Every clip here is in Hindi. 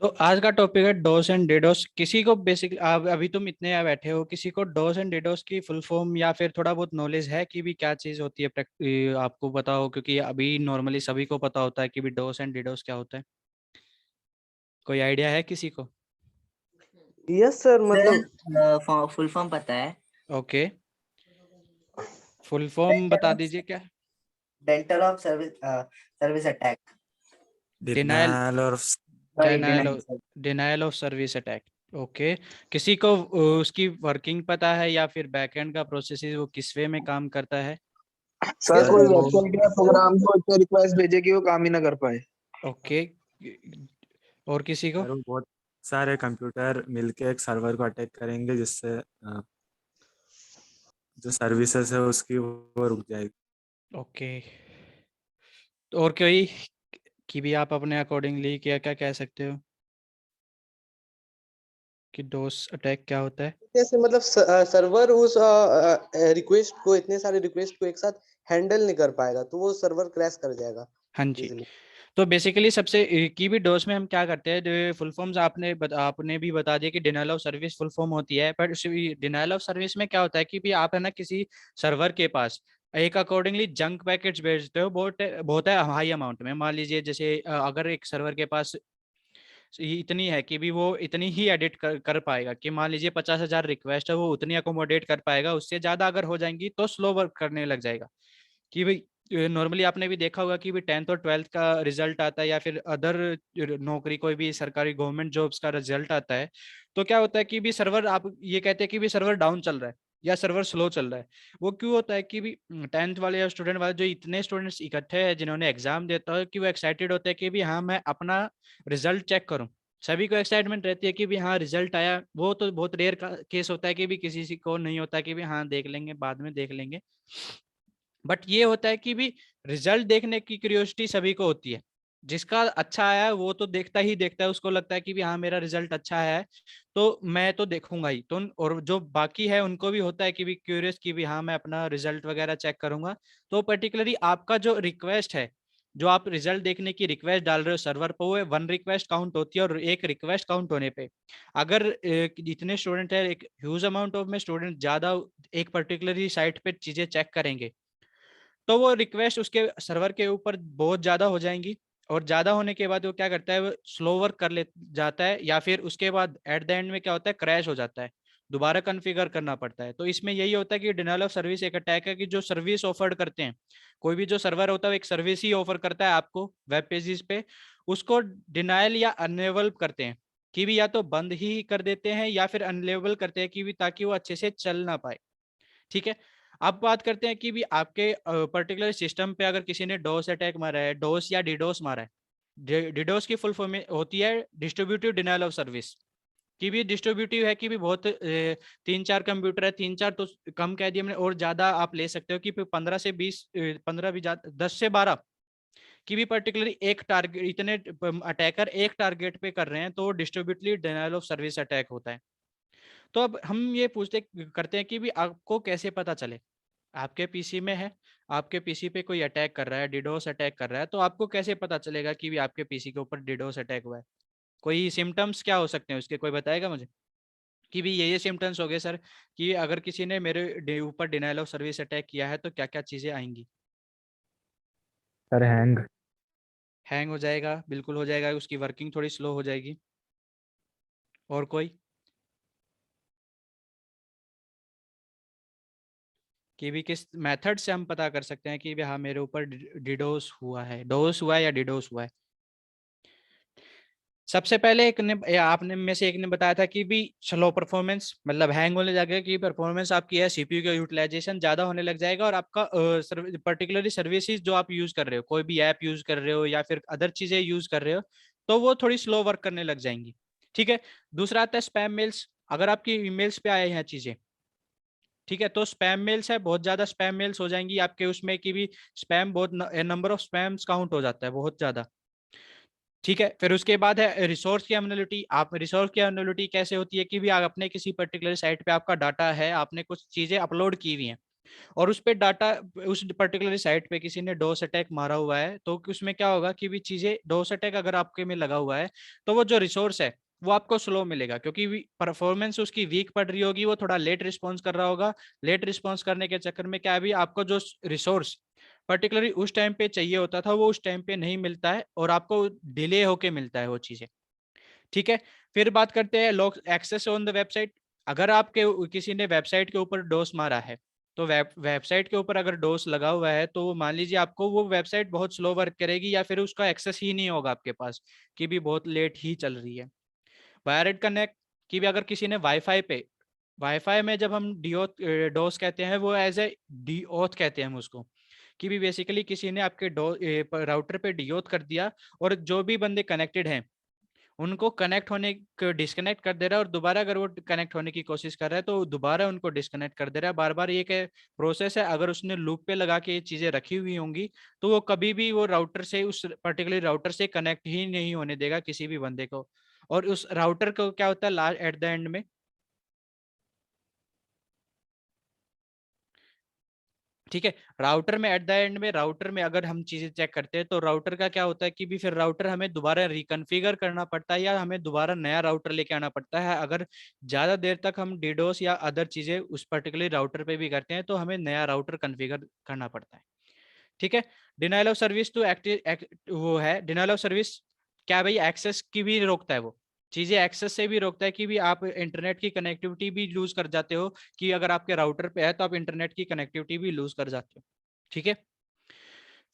तो आज का टॉपिक है डोस एंड डिडोस। किसी को बेसिक अभी तुम इतने यहाँ बैठे हो, किसी को डोस एंड डिडोस की फुल फॉर्म या फिर थोड़ा बहुत नॉलेज है कि भी क्या चीज़ होती है? आपको पता हो, क्योंकि अभी नॉर्मली सभी को पता होता है कि भी डोस एंड डिडोस क्या होता है। कोई आइडिया है किसी को? यस सर, मतलब सर फुल फॉर्म पता है। ओके, फुल फॉर्म बता दीजिए क्या। Denial of service service attack. Denial denial और sorry denial denial sir. Denial of service attack. Okay, किसी को उसकी वर्किंग पता है या फिर बैकएंड का प्रोसेस वो किस वे में काम करता है? सर सर कोई वो वेबसाइट या प्रोग्राम को इतना रिक्वेस्ट भेजे कि वो काम ही ना कर पाए। ओके, और किसी को? सर वो बहुत सारे कंप्यूटर मिलके एक सर्वर को अटैक करेंगे जिससे जो सर्विसेज है उसकी वो रुक जाएगी। ओके, तो और कोई कि भी आप अपने अकॉर्डिंगली क्या क्या कह सकते हो कि डोस अटैक क्या होता है? जैसे मतलब सर्वर उस रिक्वेस्ट को, इतने सारे रिक्वेस्ट को एक साथ हैंडल नहीं कर पाएगा, तो वो सर्वर क्रैश कर जाएगा हाँ जी। इजीली। तो बेसिकली सबसे की भी डोस में हम क्या करते हैं, फुल फॉर्म्स आपने भी बता दिया कि denial of service full form होती है, पर डिनायल ऑफ सर्विस में क्या होता है कि भी आप है ना किसी सर्वर के पास एक अकॉर्डिंगली जंक पैकेट्स भेजते हो, बहुत बहुत है हाई अमाउंट में। मान लीजिए जैसे अगर एक सर्वर के पास इतनी है कि भी वो इतनी ही एडिट कर पाएगा, कि मान लीजिए 50,000 रिक्वेस्ट है, वो उतनी अकोमोडेट कर पाएगा। उससे ज्यादा अगर हो जाएंगी तो स्लो वर्क करने लग जाएगा। कि भाई नॉर्मली आपने भी देखा होगा कि भी 10th और 12th का रिजल्ट आता है या फिर अदर नौकरी कोई भी सरकारी गवर्नमेंट जॉब्स का रिजल्ट आता है, तो क्या होता है कि भी सर्वर, आप ये कहते हैं कि भी सर्वर डाउन चल रहा है या सर्वर स्लो चल रहा है। वो क्यों होता है कि भी 10th वाले या स्टूडेंट वाले जो इतने स्टूडेंट्स इकट्ठे हैं जिन्होंने एग्जाम देता है, कि वो एक्साइटेड होते हैं कि भी हाँ मैं अपना रिजल्ट चेक करूं। सभी को एक्साइटमेंट रहती है कि भी हाँ रिजल्ट आया। वो तो बहुत रेयर का केस होता है कि भी किसी को नहीं होता कि भी हाँ देख लेंगे, बाद में देख लेंगे। बट ये होता है कि भी रिजल्ट देखने की क्यूरियोसिटी सभी को होती है। जिसका अच्छा आया है वो तो देखता ही देखता है, उसको लगता है कि भी हाँ मेरा रिजल्ट अच्छा है तो मैं तो देखूंगा ही। तो और जो बाकी है उनको भी होता है कि भी क्यूरियस कि भी हाँ मैं अपना रिजल्ट वगैरह चेक करूंगा। तो पर्टिकुलरली आपका जो रिक्वेस्ट है, जो आप रिजल्ट देखने की रिक्वेस्ट डाल रहे हो सर्वर पर, वो 1 रिक्वेस्ट काउंट होती है। और एक रिक्वेस्ट काउंट होने पे अगर जितने स्टूडेंट है, एक ह्यूज अमाउंट ऑफ में स्टूडेंट ज्यादा एक पर्टिकुलरली साइट पे चीजें चेक करेंगे, तो वो रिक्वेस्ट उसके सर्वर के ऊपर बहुत ज्यादा हो जाएंगी। और ज्यादा होने के बाद वो क्या करता है, वो स्लो वर्क कर ले जाता है, या फिर उसके बाद एट द एंड में क्या होता है, क्रैश हो जाता है, दोबारा कॉन्फ़िगर करना पड़ता है। तो इसमें यही होता है कि डिनायल ऑफ सर्विस एक अटैक है कि जो सर्विस ऑफर्ड करते हैं, कोई भी जो सर्वर होता है वो एक सर्विस ही ऑफर करता है आपको वेब पेजेस पे, उसको डिनायल या अनलेबल करते हैं कि भी या तो बंद ही कर देते हैं या फिर अनलेबल करते हैं कि भी ताकि वो अच्छे से चल ना पाए। ठीक है। अब बात करते हैं कि भी आपके पर्टिकुलर सिस्टम पे अगर किसी ने डोस अटैक मारा है, डोस या डिडोस मारा है। डिडोस की फुल फॉर्म होती है डिस्ट्रीब्यूटिव डिनायल ऑफ सर्विस। की भी डिस्ट्रीब्यूटिव है कि भी बहुत 3-4 कंप्यूटर है, 3-4 तो कम कह दिया मैंने, और ज्यादा आप ले सकते हो कि 15 से 20, 15 भी ज्यादा, 10 से 12 की भी पर्टिकुलरली एक टारगेट, इतने अटैकर एक टारगेट पे कर रहे हैं, तो डिस्ट्रीब्यूटिवली डिनायल ऑफ सर्विस अटैक होता है। तो अब हम ये पूछते करते हैं कि भी आपको कैसे पता चले, आपके पीसी में है, आपके पीसी पे कोई अटैक कर रहा है, डिडोस अटैक कर रहा है, तो आपको कैसे पता चलेगा कि भी आपके पीसी के ऊपर डिडोस अटैक हुआ है? कोई सिम्टम्स क्या हो सकते हैं उसके, कोई बताएगा मुझे कि भी ये सिम्टम्स हो गए सर, कि अगर किसी ने मेरे ऊपर डिनायल ऑफ सर्विस अटैक किया है तो क्या क्या चीजें आएंगी? Sir hang. हैंग हो जाएगा, बिल्कुल हो जाएगा, उसकी वर्किंग थोड़ी स्लो हो जाएगी। और कोई कि भी किस मेथड से हम पता कर सकते हैं कि भी हाँ मेरे ऊपर डिडोस हुआ है, डोस हुआ है या डिडोस हुआ है? सबसे पहले एक ने या आपने में से एक ने बताया था कि भी स्लो परफॉर्मेंस, मतलब हैंग होने लगेगा, कि परफॉर्मेंस आपकी है, सीपीयू का यूटिलाइजेशन ज्यादा होने लग जाएगा, और आपका पर्टिकुलरली सर्विसेज जो आप यूज कर रहे हो, कोई भी ऐप यूज कर रहे हो या फिर अदर चीजें यूज कर रहे हो, तो वो थोड़ी स्लो वर्क करने लग जाएंगी। ठीक है। दूसरा आता है स्पैम मेल्स। अगर आपकी ईमेल्स पे आए हैं चीजें, ठीक है, तो स्पैम मेल्स है, बहुत ज्यादा स्पैम मेल्स हो जाएंगी आपके उसमें, की भी स्पैम बहुत नंबर ऑफ स्पैम्स काउंट हो जाता है बहुत ज्यादा। ठीक है। फिर उसके बाद है रिसोर्स की एनालिटी। आप रिसोर्स की एनालिटी कैसे होती है कि भी आप अपने किसी पर्टिकुलर साइट पे आपका डाटा है, आपने कुछ चीजें अपलोड की हुई हैं, और उस पे डाटा, उस पर्टिकुलर साइट पे किसी ने डोस अटैक मारा हुआ है, तो उसमें क्या होगा कि भी चीजें, डोस अटैक अगर आपके में लगा हुआ है तो वो जो रिसोर्स है वो आपको स्लो मिलेगा, क्योंकि परफॉर्मेंस उसकी वीक पड़ रही होगी, वो थोड़ा लेट रिस्पॉन्स कर रहा होगा। लेट रिस्पॉन्स करने के चक्कर में क्या है, भी आपको जो रिसोर्स पर्टिकुलरली उस टाइम पे चाहिए होता था वो उस टाइम पे नहीं मिलता है, और आपको डिले होके मिलता है वो चीजें। ठीक है। फिर बात करते हैं lock access on the website. अगर आपके किसी ने वेबसाइट के ऊपर डोस मारा है, तो वेबसाइट के ऊपर अगर डोस लगा हुआ है, तो मान लीजिए आपको वो वेबसाइट बहुत स्लो वर्क करेगी, या फिर उसका एक्सेस ही नहीं होगा आपके पास, कि भी बहुत लेट ही चल रही है। वायर्ड कनेक्ट की भी अगर किसी ने वाईफाई पे, वाईफाई में जब हम डोस कहते हैं, वो एज ए डीओथ कहते हैं हम उसको, कि भी बेसिकली किसी ने आपके राउटर पे डीओथ कर दिया, और जो भी बंदे कनेक्टेड हैं उनको कनेक्ट होने को डिस्कनेक्ट कर दे रहा है, और दोबारा अगर वो कनेक्ट होने की कोशिश कर रहा है तो दोबारा उनको डिस्कनेक्ट कर दे रहा है। बार बार ये प्रोसेस है। अगर उसने लूप पे लगा के ये चीजें रखी हुई होंगी, तो वो कभी भी वो राउटर से, उस पर्टिकुलर राउटर से कनेक्ट ही नहीं होने देगा किसी भी बंदे को। और उस राउटर को क्या होता है लास्ट एट द एंड में, ठीक है, राउटर में एट द एंड में, राउटर में अगर हम चीजें चेक करते हैं, तो राउटर का क्या होता है कि भी फिर राउटर हमें दोबारा रिकॉन्फ़िगर करना पड़ता है, या हमें दोबारा नया राउटर लेके आना पड़ता है। अगर ज्यादा देर तक हम डीडोस या अदर चीजें उस पर्टिकुलर राउटर पे भी करते हैं, तो हमें नया राउटर कॉन्फ़िगर करना पड़ता है। ठीक है। डिनाइल ऑफ सर्विस तो वो है, डिनाइल ऑफ सर्विस क्या भाई, एक्सेस की भी रोकता है, वो चीजें एक्सेस से भी रोकता है, कि भी आप इंटरनेट की कनेक्टिविटी भी लूज कर जाते हो, कि अगर आपके राउटर पे है तो आप इंटरनेट की कनेक्टिविटी भी लूज कर जाते हो। ठीक है।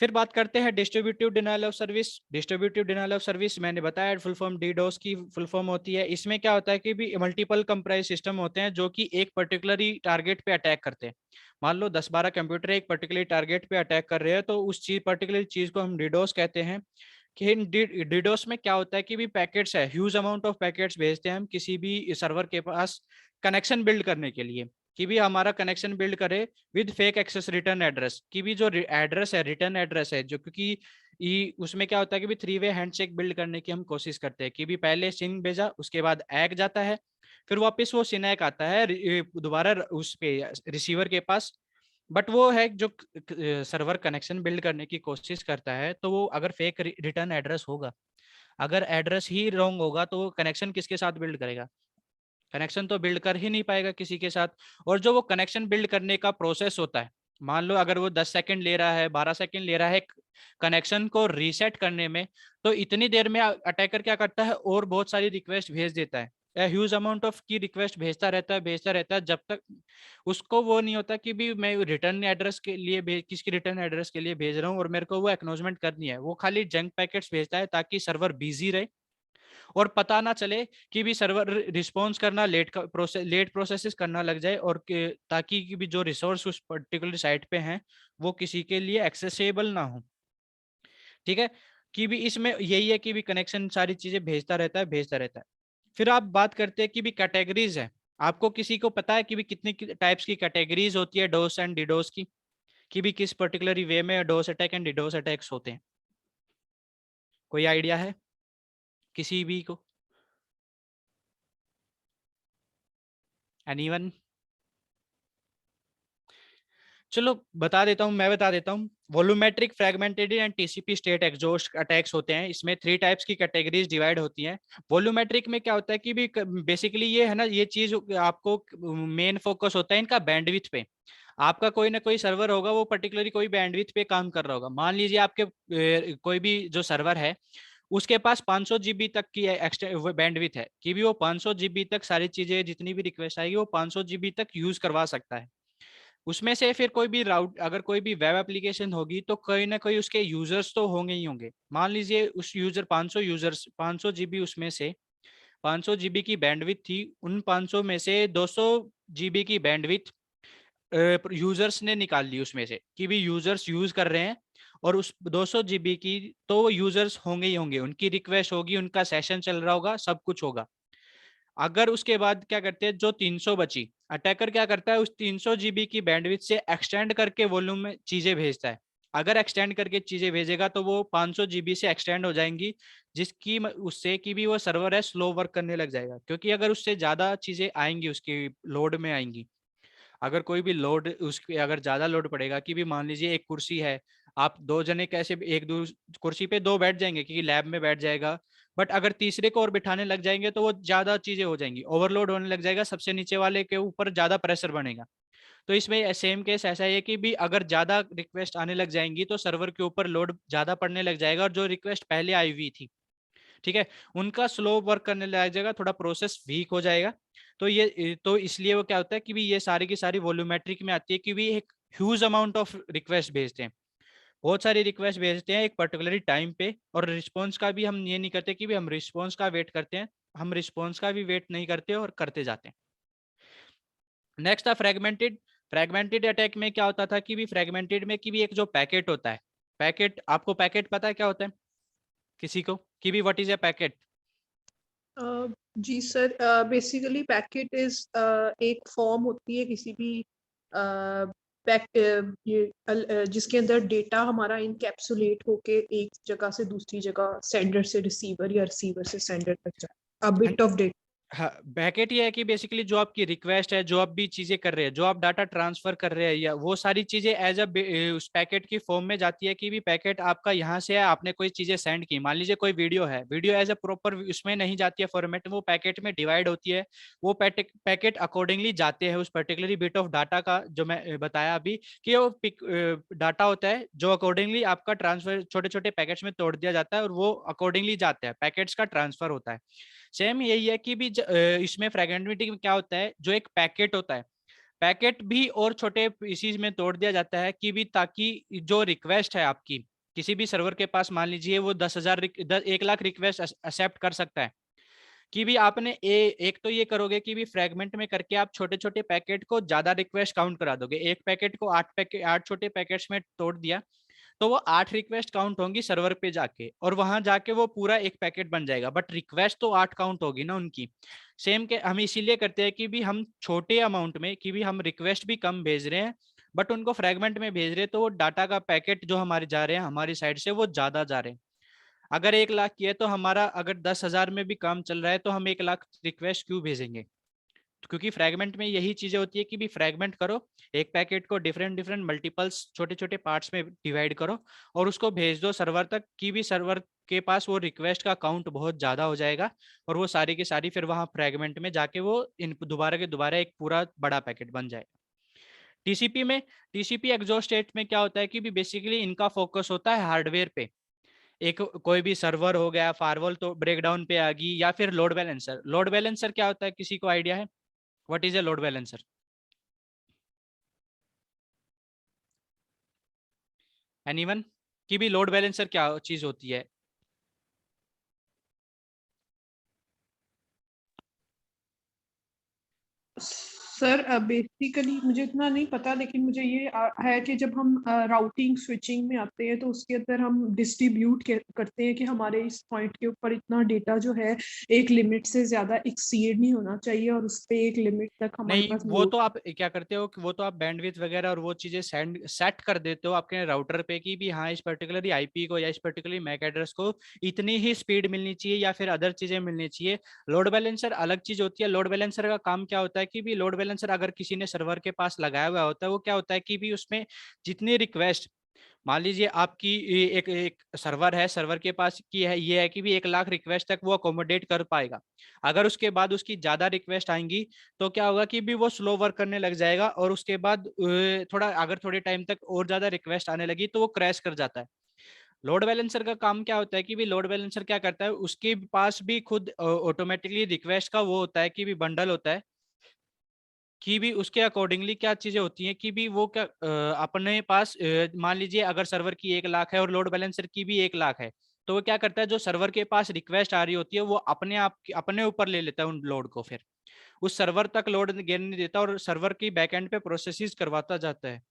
फिर बात करते हैं distributive denial of service. Distributive denial of service मैंने बताया फुल फॉर्म डीडोस की फुल फॉर्म होती है। इसमें क्या होता है कि भी मल्टीपल कंप्राइज सिस्टम होते हैं जो कि एक पर्टिकुलर टारगेट पे अटैक करते हैं। मान लो 10-12 कंप्यूटर एक पर्टिकुलर टारगेट पे अटैक कर रहे हैं, तो उस चीज पर्टिकुलर चीज को हम डीडोस कहते हैं। कि डीडोस में क्या होता है कि भी पैकेट्स है, ह्यूज अमाउंट ऑफ पैकेट्स भेजते हैं हम किसी भी सर्वर के पास कनेक्शन बिल्ड करने के लिए, कि भी हमारा कनेक्शन बिल्ड करे with fake access return address, की भी जो एड्रेस है, रिटर्न एड्रेस है, जो क्योंकि उसमें क्या होता है कि भी 3 वे हैंडशेक बिल्ड करने की हम कोशिश करते हैं, कि भी पहले सिन भेजा, उसके बाद एग जाता है, फिर वापस वो सिनैक आता है दोबारा उस पे रिसीवर के पास। बट वो है जो सर्वर कनेक्शन बिल्ड करने की कोशिश करता है, तो वो अगर फेक रिटर्न एड्रेस होगा, अगर एड्रेस ही रॉन्ग होगा, तो वो कनेक्शन किसके साथ बिल्ड करेगा, कनेक्शन तो बिल्ड कर ही नहीं पाएगा किसी के साथ। और जो वो कनेक्शन बिल्ड करने का प्रोसेस होता है, मान लो अगर वो 10 सेकंड ले रहा है, 12 सेकंड ले रहा है कनेक्शन को रीसेट करने में, तो इतनी देर में अटैकर क्या करता है, और बहुत सारी रिक्वेस्ट भेज देता है, ह्यूज अमाउंट ऑफ की रिक्वेस्ट भेजता रहता है, जब तक उसको वो नहीं होता कि भी मैं रिटर्न एड्रेस के लिए किसकी रिटर्न एड्रेस के लिए भेज रहा हूँ, और मेरे को वो एक्नॉलेजमेंट करनी है। वो खाली जंक पैकेट्स भेजता है ताकि सर्वर बिजी रहे, और पता ना चले कि भी सर्वर रिस्पॉन्स करना लेट प्रोसेसेस करना लग जाए, और ताकि कि भी जो रिसोर्स उस पर्टिकुलर साइट पे हैं वो किसी के लिए एक्सेसिबल ना हो। ठीक है। कि भी इसमें यही है कि भी कनेक्शन सारी चीजें भेजता रहता है। फिर आप बात करते हैं कि भी कैटेगरीज है। आपको किसी को पता है कि भी कितनी टाइप्स की कैटेगरीज होती है डोस एंड डिडोस की, कि भी किस पर्टिकुलर वे में डोस अटैक एंड डिडोस अटैक्स होते हैं? कोई आइडिया है किसी भी को? एनीवन? चलो बता देता हूँ, मैं बता देता हूँ। Volumetric, fragmented and TCP state exhaust attacks होते हैं। इसमें 3 टाइप्स की कैटेगरीज डिवाइड होती हैं। वॉल्यूमेट्रिक में क्या होता है कि भी बेसिकली ये है ना, ये चीज आपको मेन फोकस होता है इनका बैंडविड्थ पे। आपका कोई ना कोई सर्वर होगा, वो पर्टिकुलरली कोई बैंडविड्थ पे काम कर रहा होगा। मान लीजिए आपके कोई भी जो सर्वर है उसके पास 500 जीबी तक की बैंडविड्थ है, कि भी वो 500 जीबी तक सारी चीजें जितनी भी रिक्वेस्ट आएगी वो 500 जीबी तक यूज करवा सकता है। उसमें से फिर कोई भी राउट, अगर कोई भी वेब एप्लीकेशन होगी, तो कोई ना कोई उसके यूजर्स तो होंगे ही होंगे। मान लीजिए उस यूजर 500 यूजर्स, 500 जीबी, उसमें से 500 जीबी की बैंडविड्थ थी, उन 500 में से 200 जीबी की बैंडविड्थ यूजर्स ने निकाल ली उसमें से, कि भी यूजर्स यूज कर रहे हैं, और उस 200 जीबी की तो वो यूजर्स होंगे ही होंगे, उनकी रिक्वेस्ट होगी, उनका सेशन चल रहा होगा, सब कुछ होगा। अगर उसके बाद क्या करते हैं, जो 300 बची, अटैकर क्या करता है, उस 300 जीबी की बैंडविड्थ से एक्सटेंड करके वॉल्यूम में चीजें भेजता है। अगर एक्सटेंड करके चीजें भेजेगा तो वो 500 जीबी से एक्सटेंड हो जाएंगी, जिसकी उससे कि भी वो सर्वर है स्लो वर्क करने लग जाएगा, क्योंकि अगर उससे ज्यादा चीजें आएंगी उसकी लोड में आएंगी। अगर कोई भी लोड उसके अगर ज्यादा लोड पड़ेगा कि भी मान लीजिए एक कुर्सी है, आप दो जने कैसे एक कुर्सी पे दो बैठ जाएंगे क्योंकि लैब में बैठ जाएगा, बट अगर तीसरे को और बिठाने लग जाएंगे तो वो ज्यादा चीजें हो जाएंगी, ओवरलोड होने लग जाएगा, सबसे नीचे वाले के ऊपर ज्यादा प्रेशर बनेगा। तो इसमें सेम केस ऐसा है कि भी अगर ज्यादा रिक्वेस्ट आने लग जाएंगी तो सर्वर के ऊपर लोड ज्यादा पड़ने लग जाएगा, और जो रिक्वेस्ट पहले आई हुई थी, ठीक है, उनका स्लो वर्क करने लग जाएगा, थोड़ा प्रोसेस वीक हो जाएगा। तो ये तो इसलिए वो क्या होता है कि भी ये सारी की सारी वॉल्यूमेट्रिक में आती है कि भी एक ह्यूज अमाउंट ऑफ रिक्वेस्ट भेजते हैं, बहुत सारी रिक्वेस्ट भेजते हैं एक पर्टिकुलर टाइम पे, और रिस्पॉन्स का भी हम ये नहीं करते कि भी हम रिस्पॉन्स का वेट करते हैं, हम रिस्पॉन्स का भी वेट नहीं करते और करते जाते हैं। नेक्स्ट था फ्रेगमेंटेड। फ्रेगमेंटेड अटैक में क्या होता था कि भी फ्रेगमेंटेड में कि भी एक जो पैकेट होता है, पैकेट, आपको पैकेट पता है क्या होता है किसी को कि भी व्हाट इज ए पैकेट? जी सर, बेसिकली पैकेट इज एक फॉर्म होती है किसी भी जिसके अंदर डेटा हमारा इनकैप्सुलेट होके एक जगह से दूसरी जगह, सेंडर से रिसीवर या रिसीवर से सेंडर तक जाए, अ बिट ऑफ डेटा। हाँ, पैकेट ये है कि बेसिकली जो आपकी रिक्वेस्ट है, जो आप भी चीजें कर रहे हैं, जो आप डाटा ट्रांसफर कर रहे हैं, या वो सारी चीजें एज उस पैकेट की फॉर्म में जाती है कि भी पैकेट आपका यहाँ से है, आपने कोई चीजें सेंड की, मान लीजिए कोई वीडियो है, वीडियो एज ए प्रॉपर उसमें नहीं जाती है फॉर्मेट, वो पैकेट में डिवाइड होती है, वो पैकेट अकॉर्डिंगली जाते हैं उस पर्टिकुलर बिट ऑफ डाटा का, जो मैं बताया अभी कि वो डाटा होता है जो अकॉर्डिंगली आपका ट्रांसफर छोटे छोटे पैकेट्स में तोड़ दिया जाता है, और वो अकॉर्डिंगली जाता है, पैकेट्स का ट्रांसफर होता है। सेम यही है कि भी इसमें फ्रेगमेंटिविटी में क्या होता है, जो एक पैकेट होता है, पैकेट भी और छोटे पीसीज में तोड़ दिया जाता है कि भी ताकि जो रिक्वेस्ट है आपकी किसी भी सर्वर के पास, मान लीजिए वो 10,000 1 लाख रिक्वेस्ट एक्सेप्ट कर सकता है, कि भी आपने एक तो ये करोगे कि भी फ्रेगमेंट में करके आप छोटे छोटे पैकेट को ज्यादा रिक्वेस्ट काउंट करा दोगे, एक पैकेट को 8 छोटे पैकेट्स में तोड़ दिया तो वो 8 रिक्वेस्ट काउंट होंगी सर्वर पे जाके, और वहां जाके वो पूरा एक पैकेट बन जाएगा, बट रिक्वेस्ट तो 8 काउंट होगी ना उनकी। सेम के हम इसीलिए करते हैं कि भी हम छोटे अमाउंट में कि भी हम रिक्वेस्ट भी कम भेज रहे हैं, बट उनको फ्रेगमेंट में भेज रहे हैं, तो वो डाटा का पैकेट जो हमारे जा रहे हैं हमारी साइड से वो ज्यादा जा रहे हैं। अगर 1 लाख की है तो हमारा अगर 10,000 में भी काम चल रहा है तो हम 1 लाख रिक्वेस्ट क्यों भेजेंगे? क्योंकि फ्रैगमेंट में यही चीजें होती है कि भी फ्रैगमेंट करो, एक पैकेट को डिफरेंट डिफरेंट मल्टीपल्स छोटे छोटे पार्ट्स में डिवाइड करो और उसको भेज दो सर्वर तक, कि भी सर्वर के पास वो रिक्वेस्ट का काउंट बहुत ज्यादा हो जाएगा, और वो सारी की सारी फिर वहां फ्रैगमेंट में जाके वो इन दोबारा के दोबारा एक पूरा बड़ा पैकेट बन जाएगा। टीसीपी में, टीसीपी एग्जॉस्ट में क्या होता है कि भी बेसिकली इनका फोकस होता है हार्डवेयर पे, एक कोई भी सर्वर हो गया, फायरवॉल तो ब्रेकडाउन पे आ गई, या फिर लोड बैलेंसर। लोड बैलेंसर क्या होता है, किसी को आइडिया है what is a load balancer? Anyone? कि भी लोड बैलेंसर क्या चीज होती है? सर बेसिकली मुझे इतना नहीं पता, लेकिन मुझे ये है कि जब हम राउटिंग स्विचिंग में आते हैं तो उसके अंदर हम डिस्ट्रीब्यूट करते हैं कि हमारे इस पॉइंट के ऊपर इतना डेटा जो है एक लिमिट से ज्यादा एक्सीड नहीं होना चाहिए, और उस पे एक लिमिट तक हमारे नहीं, पास वो तो आप क्या करते हो कि वो तो आप बैंडविड्थ वगैरह और वो चीजें सेट कर देते हो आपके राउटर पे कि भी हाँ इस पर्टिकुलर आईपी को या इस पर्टिकुलर मैक एड्रेस को इतनी ही स्पीड मिलनी चाहिए या फिर अदर चीजें मिलनी चाहिए। लोड बैलेंसर अलग चीज होती है। लोड बैलेंसर का काम क्या होता है कि भी लोड बैलेंसर अगर किसी ने सर्वर के पास लगाया हुआ होता है, वो क्या होता है कि भी उसमें जितनी रिक्वेस्ट, मान लीजिए आपकी एक एक सर्वर है, सर्वर के पास की है ये है कि भी 1 लाख रिक्वेस्ट तक वो अकोमोडेट कर पाएगा। अगर उसके बाद उसकी ज्यादा रिक्वेस्ट आएंगी तो क्या होगा कि भी वो स्लो वर्क करने लग जाएगा, और उसके बाद थोड़ा अगर थोड़े टाइम तक और ज्यादा रिक्वेस्ट आने लगी तो वो क्रैश कर जाता है। लोड बैलेंसर का काम क्या होता है कि भी लोड बैलेंसर क्या करता है, उसके पास भी खुद ऑटोमेटिकली रिक्वेस्ट का वो होता है कि भी बंडल होता है, कि भी उसके अकॉर्डिंगली क्या चीजें होती हैं कि भी वो क्या अपने पास मान लीजिए अगर सर्वर की 1 लाख है और लोड बैलेंसर की भी 1 लाख है, तो वो क्या करता है, जो सर्वर के पास रिक्वेस्ट आ रही होती है वो अपने आप अपने ऊपर ले लेता है उन लोड को, फिर उस सर्वर तक लोड गिरने नहीं देता और सर्वर की बैकएंड पे प्रोसेसेस करवाता जाता है।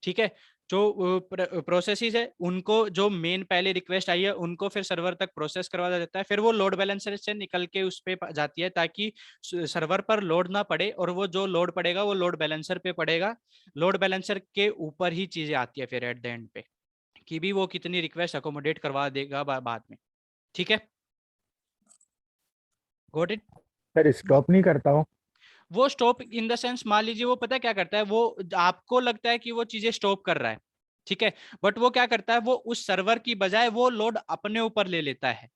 ठीक है, जो प्रोसेसेस है उनको जो मेन पहले रिक्वेस्ट आई है उनको फिर सर्वर तक प्रोसेस करवाया जाता है, फिर वो लोड बैलेंसर से निकल के उस पे जाती है ताकि सर्वर पर लोड ना पड़े, और वो जो लोड पड़ेगा वो लोड बैलेंसर पे पड़ेगा। लोड बैलेंसर के ऊपर ही चीजें आती है फिर एट द एंड पे कि भी वो कितनी रिक्वेस्ट अकोमोडेट करवा देगा बाद में। ठीक है, गॉट इट? सर स्टॉप नहीं करता हूँ। वो स्टॉप इन द सेंस, मान लीजिए वो पता है क्या करता है, वो आपको लगता है कि वो चीजें स्टॉप कर रहा है, ठीक है, बट वो क्या करता है, वो उस सर्वर की बजाय वो लोड अपने ऊपर ले लेता है।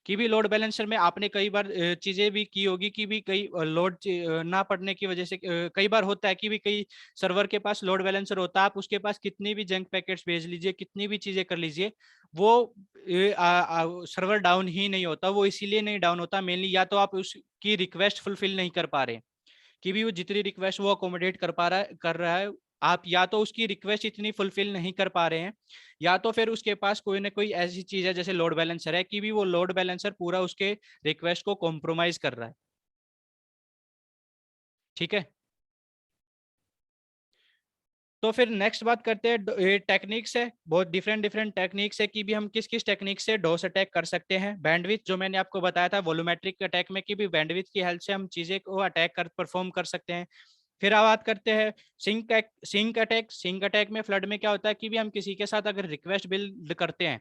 कि भी लोड बैलेंसर में आपने कई बार चीजें भी की होगी कि भी कई लोड ना पड़ने की वजह से कई बार होता है कि भी कई सर्वर के पास लोड बैलेंसर होता है, आप उसके पास कितनी भी जंक पैकेट्स भेज लीजिए, कितनी भी चीजें कर लीजिए, वो सर्वर डाउन ही नहीं होता। वो इसीलिए नहीं डाउन होता मेनली, या तो आप उसकी रिक्वेस्ट फुलफिल नहीं कर पा रहे कि भी वो जितनी रिक्वेस्ट वो अकोमोडेट कर रहा है, आप या तो उसकी रिक्वेस्ट इतनी फुलफिल नहीं कर पा रहे हैं, या तो फिर उसके पास कोई ना कोई ऐसी चीज है जैसे लोड बैलेंसर है कि भी वो लोड बैलेंसर पूरा उसके रिक्वेस्ट को कॉम्प्रोमाइज कर रहा है। ठीक है, तो फिर नेक्स्ट बात करते हैं टेक्निक्स है, बहुत डिफरेंट डिफरेंट टेक्निक्स है कि भी हम किस किस टेक्निक से डोस अटैक कर सकते हैं। बैंडविड्थ जो मैंने आपको बताया था वॉल्यूमेट्रिक अटैक में, कि भी बैंडविड्थ की हेल्प से हम चीजें को अटैक कर परफॉर्म कर सकते हैं। फिर आप बात करते हैं सिंक अटैक। सिंक अटैक में फ्लड में क्या होता है कि भी हम किसी के साथ अगर रिक्वेस्ट बिल्ड करते हैं,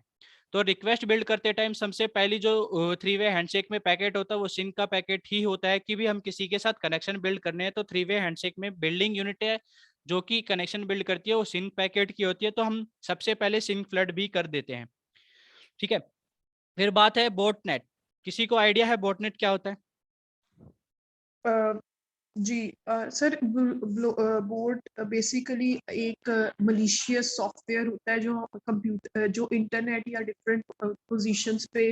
तो रिक्वेस्ट बिल्ड करते टाइम सबसे पहली जो 3 वे हैंडशेक में पैकेट होता है वो सिंक का पैकेट ही होता है। कि भी हम किसी के साथ कनेक्शन बिल्ड करने हैं तो 3 वे हैंडशेक में बिल्डिंग यूनिट है जो कि कनेक्शन बिल्ड करती है, वो सिंक पैकेट की होती है, तो हम सबसे पहले सिंक फ्लड भी कर देते हैं। ठीक है, फिर बात है बोटनेट। किसी को आइडिया है बोटनेट क्या होता है? जी सर, बोट बेसिकली एक मलिशियस सॉफ्टवेयर होता है जो कंप्यूटर जो इंटरनेट या डिफरेंट पोजीशंस पे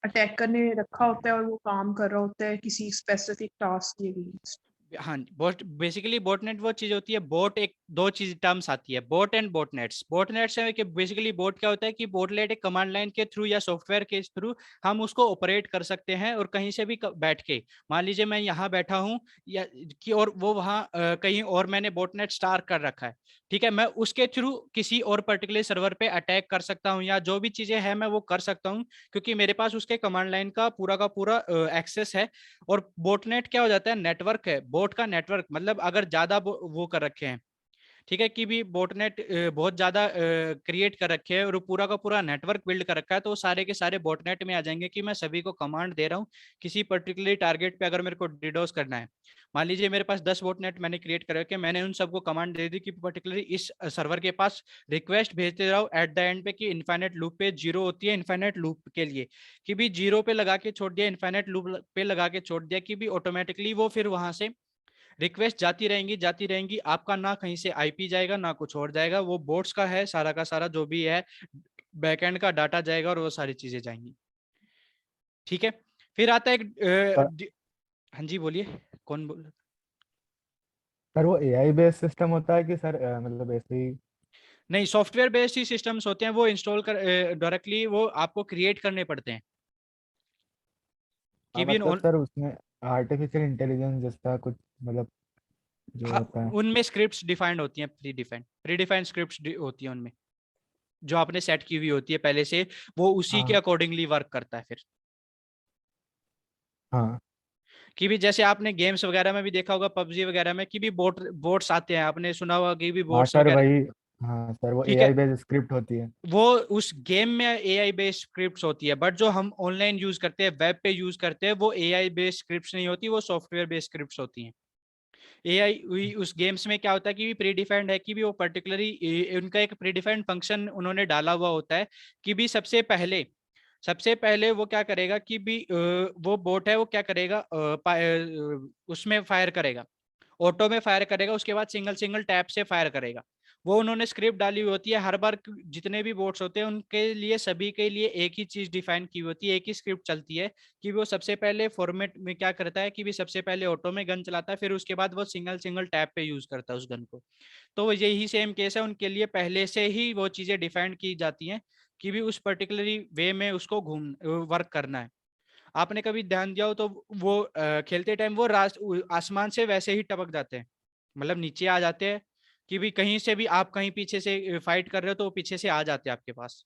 अटैक करने रखा होता है और वो काम कर रहा होता है किसी स्पेसिफिक टास्क के लिए। हाँ, बोट बेसिकली बोटनेट वो चीज होती है, बोट एक दो चीज टर्म्स आती है, बोट एंड बोटनेट्स। बोटनेट्स है कि बेसिकली बोट क्या होता है कि बोटलेट एक कमांड लाइन के थ्रू या सॉफ्टवेयर के थ्रू हम उसको ऑपरेट कर सकते हैं, और कहीं से भी बैठ के, मान लीजिए मैं यहाँ बैठा हूँ या कि और वो वहाँ कहीं और मैंने बोटनेट स्टार कर रखा है, ठीक है, मैं उसके थ्रू किसी और पर्टिकुलर सर्वर पे अटैक कर सकता हूँ, या जो भी चीजें हैं मैं वो कर सकता हूँ, क्योंकि मेरे पास उसके कमांड लाइन का पूरा एक्सेस है। और बोटनेट क्या हो जाता है, नेटवर्क है, बोट का नेटवर्क, मतलब अगर ज्यादा वो कर रखे हैं, ठीक है, कि भी बोटनेट बहुत ज्यादा क्रिएट कर रखे हैं और पूरा का पूरा नेटवर्क बिल्ड कर रखा है, तो वो सारे के सारे बोटनेट में आ जाएंगे कि मैं सभी को कमांड दे रहा हूँ किसी पर्टिकुलर टारगेट पे अगर मेरे को डिडोस करना है। मान लीजिए मेरे पास 10 बोटनेट मैंने क्रिएट कर रखे, मैंने उन सबको कमांड दे दी कि पर्टिकुलरली इस सर्वर के पास रिक्वेस्ट भेजते रहो एट द एंड पे, कि इन्फाइनेट लूप पे 0 होती है इन्फाइनेट लूप के लिए, कि भी 0 पे लगा के छोड़ दिया, इन्फाइनेट लूप पे लगा के छोड़ दिया, कि भी ऑटोमेटिकली वो फिर वहां से रिक्वेस्ट जाती रहेंगी, आपका ना कहीं से आईपी जाएगा ना कुछ और जाएगा, वो बोट्स का है सारा का सारा जो भी है, बैकएंड का डाटा जाएगा और वो सारी चीजें जाएंगी। ठीक है, फिर आता है सर हाँ जी बोलिए, कौन बोल? सर वो एआई बेस्ड सिस्टम होता है कि सर मतलब ऐसे ही? नहीं, सॉफ्टवेयर बेस्ड ही सिस्टम्स होते हैं, वो इंस्टॉल कर डायरेक्टली वो आपको क्रिएट करने पड़ते हैं। कि हाँ भी मतलब सर उसमें आर्टिफिशियल इंटेलिजेंस जैसा कुछ मतलब जो हाँ, होता है। उनमें स्क्रिप्ट्स डिफाइंड होती हैं, प्री डिफाइंड स्क्रिप्ट्स होती हैं उनमें, जो आपने सेट की हुई होती है पहले से, वो उसी के हाँ अकॉर्डिंगली वर्क करता है। फिर हाँ कि भी जैसे आपने गेम्स वगैरह में भी देखा होगा, पबजी वगैरह में, कि भी बोट्स आते हैं, आपने सुना होगा कि भी हाँ बोट्स सर वगैरह। वही। हाँ सर वो ठीक है, एआई बेस्ड स्क्रिप्ट होती है। वो उस गेम में एआई बेस्ड स्क्रिप्ट्स होती है, बट जो हम ऑनलाइन यूज करते हैं, वेब पे यूज करते हैं, वो एआई बेस्ड स्क्रिप्ट्स नहीं होती, वो सॉफ्टवेयर बेस्ड स्क्रिप्ट्स होती हैं। एआई उस गेम्स में क्या होता है कि भी प्री डिफाइंड है, कि भी वो पर्टिकुलरली उनका एक प्री डिफाइंड फंक्शन उन्होंने डाला हुआ होता है, कि भी सबसे पहले वो क्या करेगा कि भी वो बोट है वो क्या करेगा, उसमें फायर करेगा, ऑटो में फायर करेगा, उसके बाद सिंगल सिंगल टैप से फायर करेगा। वो उन्होंने स्क्रिप्ट डाली हुई होती है हर बार, जितने भी बोट्स होते हैं उनके लिए सभी के लिए एक ही चीज डिफाइन की होती है, एक ही स्क्रिप्ट चलती है, कि वो सबसे पहले फॉर्मेट में क्या करता है कि भी सबसे पहले ऑटो में गन चलाता है, फिर उसके बाद वो सिंगल सिंगल टैप पे यूज करता है उस गन को। तो यही सेम केस है, उनके लिए पहले से ही वो चीजें डिफाइंड की जाती हैं कि भी उस पर्टिकुलरली वे में उसको वर्क करना है। आपने कभी ध्यान दिया हो तो वो खेलते टाइम वो आसमान से वैसे ही टपक जाते हैं, मतलब नीचे आ जाते हैं, कि भी कहीं से भी आप कहीं पीछे से फाइट कर रहे हो तो वो पीछे से आ जाते हैं आपके पास।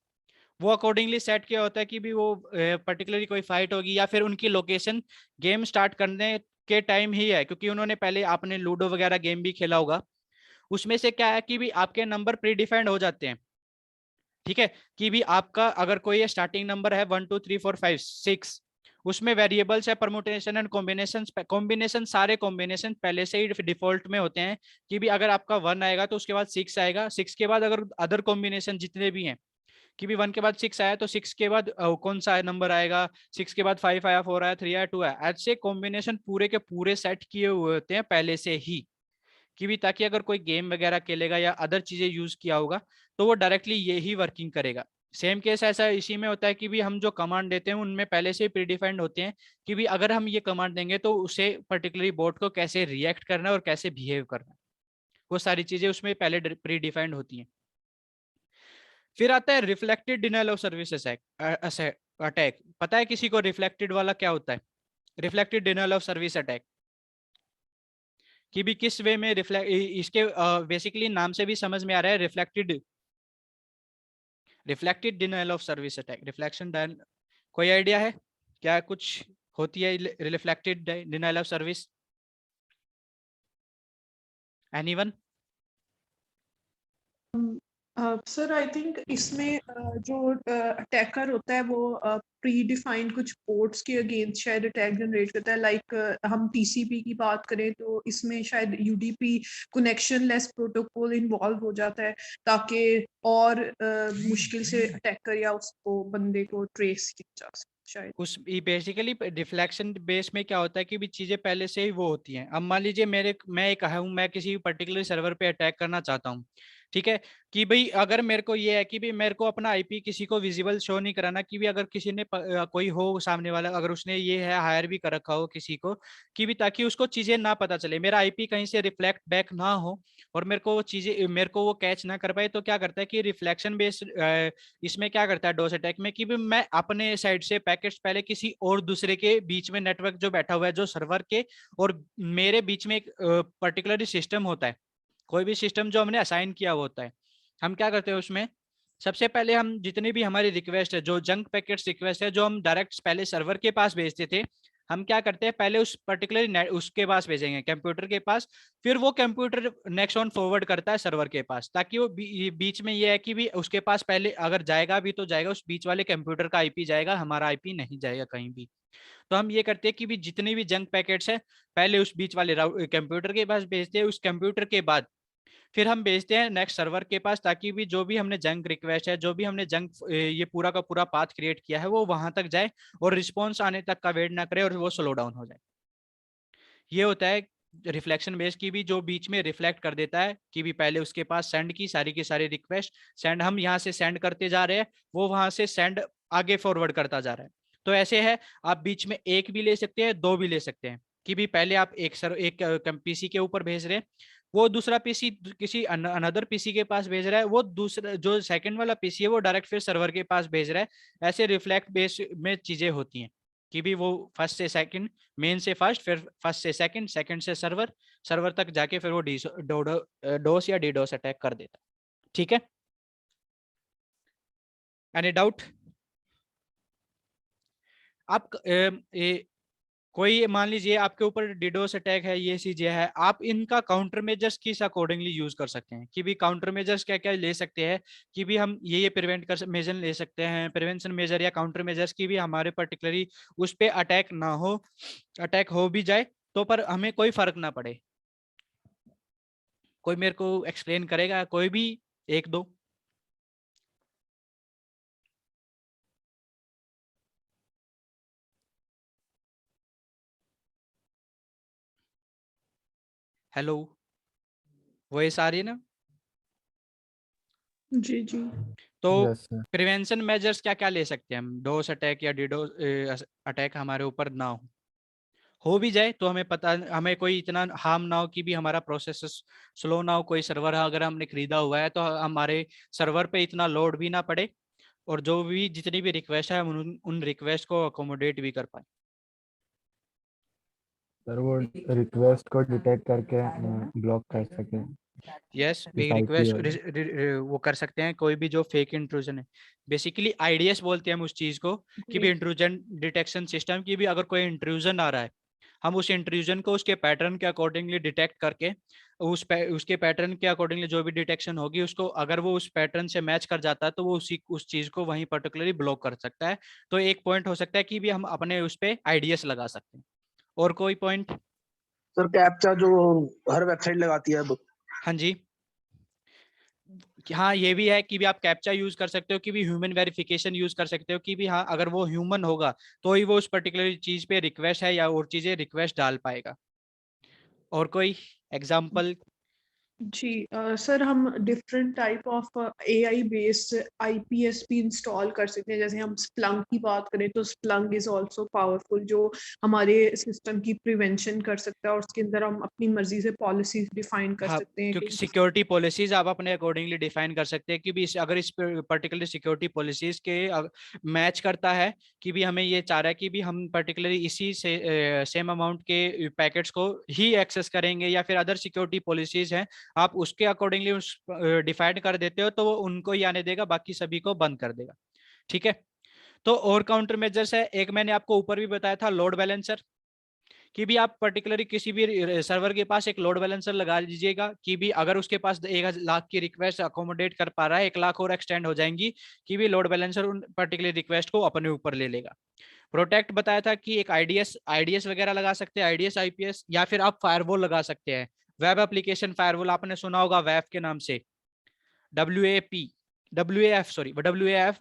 वो अकॉर्डिंगली सेट किया होता है कि भी वो पर्टिकुलरली कोई फाइट होगी या फिर उनकी लोकेशन गेम स्टार्ट करने के टाइम ही है, क्योंकि उन्होंने पहले आपने लूडो वगैरह गेम भी खेला होगा, उसमें से क्या है कि भी आपके नंबर प्री डिफाइंड हो जाते हैं। ठीक है, कि भी आपका अगर कोई स्टार्टिंग नंबर है 1 2 3 4 5 6, उसमें वेरिएबल्स है, परमुटेशन एंड कॉम्बिनेशन सारे कॉम्बिनेशन पहले से ही डिफॉल्ट में होते हैं कि भी अगर आपका 1 आएगा तो उसके बाद 6 आएगा, 6 के बाद अगर अदर कॉम्बिनेशन जितने भी हैं कि भी 1 के बाद 6 आया तो 6 के बाद कौन सा नंबर आएगा, 6 के बाद 5 आया, 4 आया, 3 आया, 2 आया, ऐसे कॉम्बिनेशन पूरे के पूरे सेट किए हुए होते हैं पहले से ही कि भी ताकि अगर कोई गेम वगैरह खेलेगा या अदर चीजें यूज किया होगा तो वो डायरेक्टली ये ही वर्किंग करेगा। सेम केस ऐसा इसी में होता है कि भी हम जो कमांड देते हैं उनमें पहले से ही प्रीडिफाइंड होते हैं कि भी अगर हम ये कमांड देंगे तो उसे पर्टिकुलरली बोट को कैसे रिएक्ट करना है और कैसे बिहेव करना है, वो सारी चीजें उसमें पहले प्रीडिफाइंड होती हैं। फिर आता है reflected denial of service attack. पता है किसी को रिफ्लेक्टेड वाला क्या होता है? Reflected denial of service attack कि भी किस वे में रिफ्लेक्ट, इसके बेसिकली नाम से भी समझ में आ रहा है reflected denial of service attack, reflection dial. कोई आइडिया है क्या कुछ होती है reflected denial of service? Anyone? Sir I think इसमें जो अटैकर होता है वो प्री डिफाइंड कुछ पोर्ट्स के अगेंस्ट शायद अटैक जनरेट करता है। लाइक हम टीसीपी की बात करें तो इसमें शायद UDP connection less protocol involve हो जाता है ताकि और मुश्किल से अटैकर या उसको बंदे को ट्रेस किया जा सके शायद। उस बेसिकली डिफ्लेक्शन बेस में क्या होता है कि भी चीजें पहले से ही वो होती हैं। अब मान लीजिए मैं एक हूँ, मैं किसी पर्टिकुलर सर्वर पे अटैक करना चाहता हूँ, ठीक है, कि भाई अगर मेरे को ये है कि भी मेरे को अपना आईपी किसी को विजिबल शो नहीं कराना कि भी अगर किसी ने कोई हो सामने वाला, अगर उसने ये है हायर भी कर रखा हो किसी को कि भी ताकि उसको चीजें ना पता चले, मेरा आईपी कहीं से रिफ्लेक्ट बैक ना हो और मेरे को वो चीजें मेरे को वो कैच ना कर पाए, तो क्या करता है कि रिफ्लेक्शन बेस्ड इसमें क्या करता है डोस अटैक में कि भी मैं अपने साइड से पैकेट्स पहले किसी और दूसरे के बीच में, नेटवर्क जो बैठा हुआ है जो सर्वर के और मेरे बीच में एक पर्टिकुलर सिस्टम होता है, कोई भी सिस्टम जो हमने असाइन किया हुआ होता है, हम क्या करते हैं उसमें सबसे पहले हम जितनी भी हमारी रिक्वेस्ट है, जो जंक पैकेट्स रिक्वेस्ट है जो हम डायरेक्ट पहले सर्वर के पास भेजते थे, हम क्या करते हैं पहले उस पर्टिकुलर उसके पास भेजेंगे, कंप्यूटर के पास, फिर वो कंप्यूटर नेक्स्ट ऑन फॉरवर्ड करता है सर्वर के पास, ताकि वो बीच में ये है कि भी उसके पास पहले अगर जाएगा भी तो जाएगा उस बीच वाले कंप्यूटर का आईपी जाएगा, हमारा आईपी नहीं जाएगा कहीं भी। तो हम ये करते हैं कि भी जितने भी जंक पैकेट्स है पहले उस बीच वाले कंप्यूटर के पास भेजते हैं, उस कंप्यूटर के बाद फिर हम भेजते हैं नेक्स्ट सर्वर के पास, ताकि भी जो भी हमने जंक रिक्वेस्ट है, जो भी हमने जंक ये पूरा का पूरा पाथ क्रिएट किया है वो वहां तक जाए और रिस्पॉन्स आने तक का वेट ना करे और वो स्लो डाउन हो जाए। ये होता है रिफ्लेक्शन बेस की भी, जो बीच में रिफ्लेक्ट कर देता है कि भी पहले उसके पास सेंड की सारी रिक्वेस्ट सेंड, हम यहाँ से सेंड करते जा रहे हैं, वो वहां से सेंड आगे फॉरवर्ड करता जा रहा है। तो ऐसे है, आप बीच में एक भी ले सकते हैं, दो भी ले सकते हैं कि भी पहले आप एक पीसी के ऊपर भेज रहे हैं, वो दूसरा पीसी किसी अनदर पीसी के पास भेज रहा है, वो दूसरा जो सेकंड वाला पीसी है वो डायरेक्ट फिर सर्वर के पास भेज रहा है। ऐसे रिफ्लेक्ट बेस में चीजें होती हैं कि भी वो फर्स्ट से सेकंड, मेन से फर्स्ट, फिर फर्स्ट से सेकंड, सेकंड से सर्वर, सर्वर तक जाके फिर वो डोस या डीडोस अटैक कर देता है। ठीक है, एनी डाउट? आप कोई मान लीजिए आपके ऊपर डिडोस अटैक है, ये चीजें है, आप इनका काउंटर मेजर्स किस अकॉर्डिंगली यूज कर सकते हैं कि भी काउंटर मेजर्स क्या क्या ले सकते हैं कि भी हम ये प्रिवेंट कर मेजर ले सकते हैं, प्रिवेंशन मेजर या काउंटर मेजर्स की भी हमारे पर्टिकुलरली उस पे अटैक ना हो, अटैक हो भी जाए तो पर हमें कोई फर्क ना पड़े। कोई मेरे को एक्सप्लेन करेगा, कोई भी एक दो? हेलो, वॉइस आ रही है ना? जी जी। तो यस सर। प्रिवेंशन मेजर्स क्या क्या ले सकते हैं हम, डोस अटैक या डीडोस अटैक हमारे ऊपर ना हो भी जाए तो हमें पता, हमें कोई इतना हार्म ना हो कि भी हमारा प्रोसेस स्लो ना हो, कोई सर्वर अगर हमने खरीदा हुआ है तो हमारे सर्वर पे इतना लोड भी ना पड़े और जो भी जितनी भी रिक्वेस्ट है हम उन रिक्वेस्ट को अकोमोडेट भी कर पाए। सर वो रिक्वेस्ट को डिटेक्ट करके ब्लॉक कर सके। यस, इस IP रिक्वेस्ट वो कर सकते हैं, कोई भी जो फेक इंट्रूजन है, बेसिकली आईडीएस बोलते हैं हम उस चीज को कि भी इंट्रूजन डिटेक्शन सिस्टम की भी, अगर कोई इंट्रूजन आ रहा है, हम उस इंट्रूजन को उसके पैटर्न के अकॉर्डिंगली डिटेक्ट करके उसके पैटर्न के अकॉर्डिंगली जो भी डिटेक्शन होगी उसको, अगर वो उस पैटर्न से मैच कर जाता है तो वो उस चीज को वहीं पर्टिकुलरली ब्लॉक कर सकता है। तो एक पॉइंट हो सकता है कि भी हम अपने उस पे आईडीएस लगा सकते हैं। और कोई पॉइंट? सर कैप्चा जो हर वेबसाइट लगाती है। हाँ जी, हाँ ये भी है कि भी आप कैप्चा यूज कर सकते हो, कि भी ह्यूमन वेरिफिकेशन यूज कर सकते हो, कि भी हाँ अगर वो ह्यूमन होगा तो ही वो उस पर्टिकुलर चीज पे रिक्वेस्ट है या और चीजें रिक्वेस्ट डाल पाएगा। और कोई एग्जांपल? जी सर, हम different type of AI based IPSP install कर सकते हैं। जैसे हम स्प्लंक की बात करें तो स्प्लंक इज आल्सो पावरफुल, जो हमारे सिस्टम की प्रिवेंशन कर सकता है और उसके अंदर हम अपनी मर्जी से पॉलिसीज डिफाइन कर हाँ, सकते हैं क्योंकि कि सिक्योरिटी पॉलिसीज आप अपने अकॉर्डिंगली डिफाइन कर सकते हैं कि भी अगर इस पर्टिकुलर सिक्योरिटी पॉलिसीज के मैच करता है कि भी हमें ये चाह रहा है कि भी हम पर्टिकुलरली इसी से सेम अमाउंट के पैकेट्स को ही एक्सेस करेंगे या फिर अदर सिक्योरिटी पॉलिसीज हैं, आप उसके अकॉर्डिंगली उस डिफाइन कर देते हो तो वो उनको ही आने देगा, बाकी सभी को बंद कर देगा। ठीक है, तो और काउंटर मेजर्स है। एक मैंने आपको ऊपर भी बताया था लोड बैलेंसर, कि भी आप पर्टिकुलरली किसी भी सर्वर के पास एक लोड बैलेंसर लगा दीजिएगा कि भी अगर उसके पास 1,00,000 की रिक्वेस्ट अकोमोडेट कर पा रहा है, 1,00,000 और एक्सटेंड हो जाएंगी, कि भी लोड बैलेंसर उन पर्टिकुलर रिक्वेस्ट को अपने ऊपर ले लेगा। प्रोटेक्ट बताया था कि एक आईडीएस वगैरह लगा सकते हैं, आईडीएस आईपीएस, या फिर आप फायरवॉल लगा सकते हैं। वेब एप्लीकेशन फायरवॉल आपने सुना होगा वेब के नाम से, WAF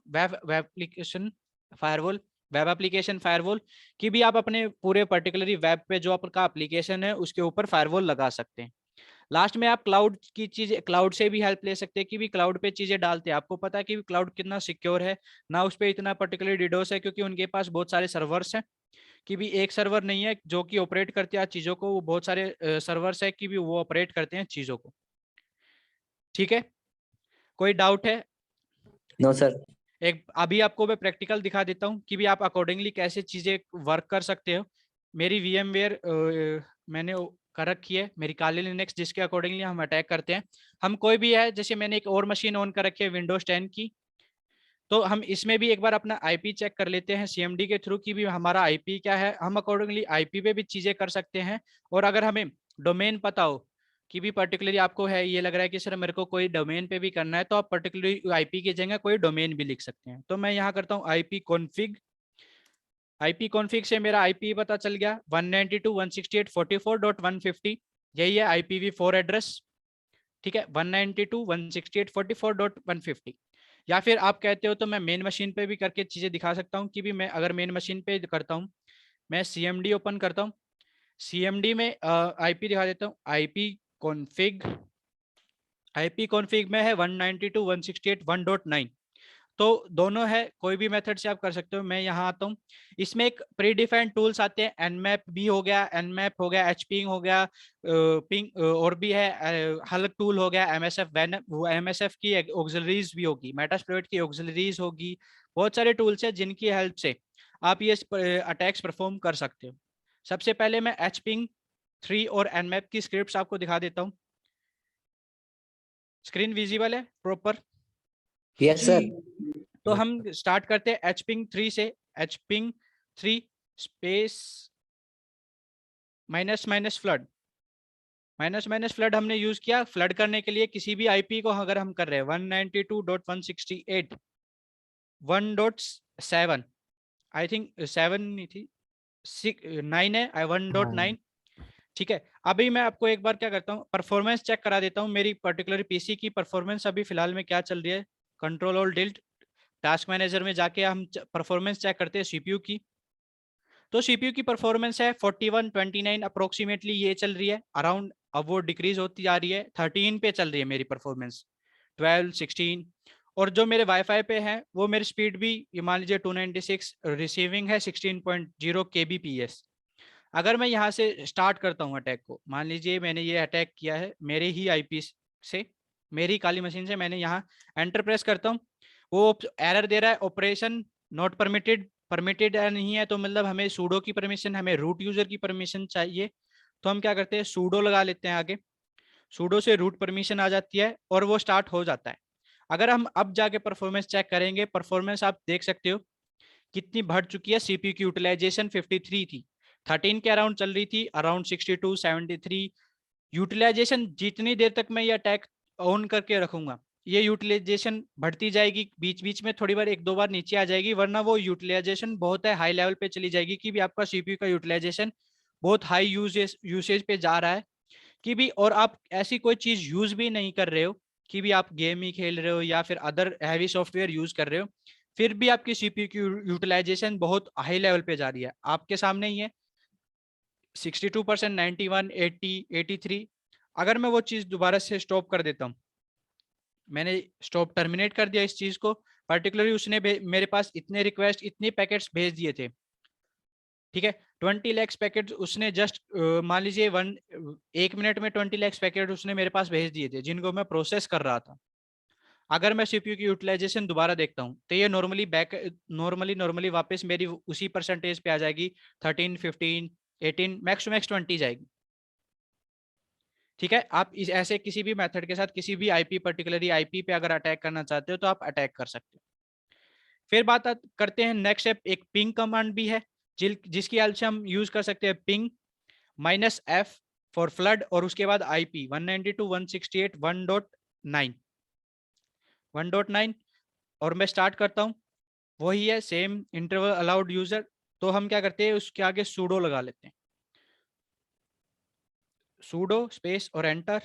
web application firewall, web application firewall, कि भी आप अपने पूरे पर्टिकुलरली वेब पे जो आपका एप्लीकेशन है उसके ऊपर फायरवॉल लगा सकते हैं। लास्ट में आप क्लाउड की चीजें, क्लाउड से भी हेल्प ले सकते हैं कि भी क्लाउड पे चीजें डालते हैं। आपको पता है कि क्लाउड कितना सिक्योर है ना, उस पर इतना पर्टिकुलर डिडोस है, क्योंकि उनके पास बहुत सारे सर्वर्स हैं, कि भी एक सर्वर नहीं है जो कि ऑपरेट करते हैं चीजों को, वो बहुत सारे सर्वर्स है कि भी वो ऑपरेट करते हैं चीजों को। ठीक है, कोई डाउट है? No sir. एक अभी आपको मैं प्रैक्टिकल दिखा देता हूँ कि भी आप अकॉर्डिंगली कैसे चीजें वर्क कर सकते हो। मेरी VMware मैंने कर रखी है, मेरी काली लिनक्स, जिसके अकॉर्डिंगली हम अटैक करते हैं। हम कोई भी है, जैसे मैंने एक और मशीन ऑन कर रखी है विंडोज 10 की, तो हम इसमें भी एक बार अपना आईपी चेक कर लेते हैं CMD के थ्रू, कि भी हमारा आईपी क्या है। हम अकॉर्डिंगली आईपी पे भी चीजें कर सकते हैं। और अगर हमें डोमेन पता हो कि भी पर्टिकुलरली आपको है ये लग रहा है कि सर मेरे को कोई डोमेन पे भी करना है, तो आप पर्टिकुलरली आईपी की जगह कोई डोमेन भी लिख सकते हैं। तो मैं यहाँ करता हूँ आईपी कॉन्फिग से मेरा आईपी पता चल गया 192.168.44.150, यही है IPv4 एड्रेस। ठीक है, 192.168.44.150। या फिर आप कहते हो तो मैं मेन मशीन पे भी करके चीजें दिखा सकता हूँ, कि भी मैं अगर मेन मशीन पे करता हूँ, मैं CMD ओपन करता हूँ, CMD में आईपी दिखा देता हूँ। आईपी कॉन्फिग में है 192.168.1.9, तो दोनों है, कोई भी मेथड से आप कर सकते हो। मैं यहाँ आता हूँ, इसमें एक प्री डिफाइंड टूल्स आते हैं, nmap भी हो गया, nmap हो गया, hping हो गया, पिंग और भी है, हल्क टूल हो गया, MSF की ऑक्सिलरीज भी होगी, मेटास्प्लॉइट की ऑक्सिलरीज होगी। बहुत सारे टूल्स है जिनकी हेल्प से आप ये अटैक्स परफॉर्म कर सकते हो। सबसे पहले मैं hping 3 और nmap की स्क्रिप्ट्स आपको दिखा देता हूँ। स्क्रीन विजिबल है प्रॉपर? Yes sir. तो हम स्टार्ट करते हैं hping 3 से। hping 3 स्पेस माइनस फ्लड हमने यूज किया फ्लड करने के लिए किसी भी आईपी को। अगर हम कर रहे हैं 192.168.1.7, आई थिंक 7 नहीं थी, 9 है, 1.9। ठीक है, अभी मैं आपको एक बार क्या करता हूँ, परफॉर्मेंस चेक करा देता हूँ। मेरी पर्टिकुलर पीसी की परफॉर्मेंस अभी फिलहाल में क्या चल रही है, कंट्रोल और डिल्ट टास्क मैनेजर में जाके हम परफॉर्मेंस चेक करते हैं सीपीयू की। तो सीपीयू की परफॉर्मेंस है 4129 अप्रोक्सीमेटली ये चल रही है अराउंड। अब वो डिक्रीज होती जा रही है, 13 पे चल रही है मेरी परफॉर्मेंस, 12 16। और जो मेरे वाईफाई पे है वो मेरी स्पीड भी ये मान लीजिए 296, रिसीविंग है 16.0 kbps। अगर मैं यहाँ से स्टार्ट करता हूँ अटैक को, मान लीजिए मैंने ये अटैक किया है मेरे ही आईपी से, मेरी काली मशीन से, मैंने यहाँ एंटर प्रेस करता हूँ, वो एरर दे रहा है ऑपरेशन नॉट परमिटेड नहीं है, तो मतलब हमें सूडो की परमिशन, हमें रूट यूजर की परमिशन चाहिए। तो हम क्या करते हैं, सूडो लगा लेते हैं आगे, सूडो से रूट परमिशन आ जाती है और वो स्टार्ट हो जाता है। अगर हम अब जाके परफॉर्मेंस चेक करेंगे, परफॉर्मेंस आप देख सकते हो कितनी बढ़ चुकी है। सीपीयू की यूटिलाइजेशन 53 थी, 13 के अराउंड चल रही थी, अराउंड 62, 73 यूटिलाइजेशन। जितनी देर तक मैं ये अटैक ऑन करके रखूंगा ये यूटिलाइजेशन बढ़ती जाएगी, बीच बीच में थोड़ी बार एक दो बार नीचे आ जाएगी, वरना वो यूटिलाइजेशन बहुत है हाई लेवल पे चली जाएगी कि भी आपका सीपीयू का यूटिलाइजेशन बहुत हाई यूसेज पे जा रहा है कि भी, और आप ऐसी कोई चीज यूज भी नहीं कर रहे हो कि भी आप गेम ही खेल रहे हो या फिर अदर हैवी सॉफ्टवेयर यूज कर रहे हो, फिर भी आपकी सीपीयू की यूटिलाइजेशन बहुत हाई लेवल पे जा रही है। आपके सामने ही है 62%, 91, 80, 83। अगर मैं वो चीज दोबारा से स्टॉप कर देता हूँ, मैंने स्टॉप टर्मिनेट कर दिया इस चीज को, पर्टिकुलरली उसने मेरे पास इतने रिक्वेस्ट इतने पैकेट्स भेज दिए थे, ठीक है, 20 लाख पैकेट उसने जस्ट मान लीजिए 1 मिनट में 20 लाख पैकेट उसने मेरे पास भेज दिए थे जिनको मैं प्रोसेस कर रहा था। अगर मैं सीपीयू की यूटिलाइजेशन दोबारा देखता हूँ तो ये नॉर्मली वापस मेरी उसी परसेंटेज पे आ जाएगी, 13, 15, 18, मैक्स टू मैक्स 20 जाएगी। ठीक है, आप इस ऐसे किसी भी मेथड के साथ किसी भी आईपी, पर्टिकुलरली आईपी पे अगर अटैक करना चाहते हो तो आप अटैक कर सकते हो। फिर बात करते हैं नेक्स्ट स्टेप, एक पिंग कमांड भी है जिसकी हेल्प से हम यूज कर सकते हैं पिंग -f फॉर फ्लड, और उसके बाद आईपी 192.168.1.9 और मैं स्टार्ट करता हूं, वही है सेम इंटरवल अलाउड यूजर। तो हम क्या करते हैं उसके आगे सूडो लगा लेते हैं, सूडो स्पेस और एंटर।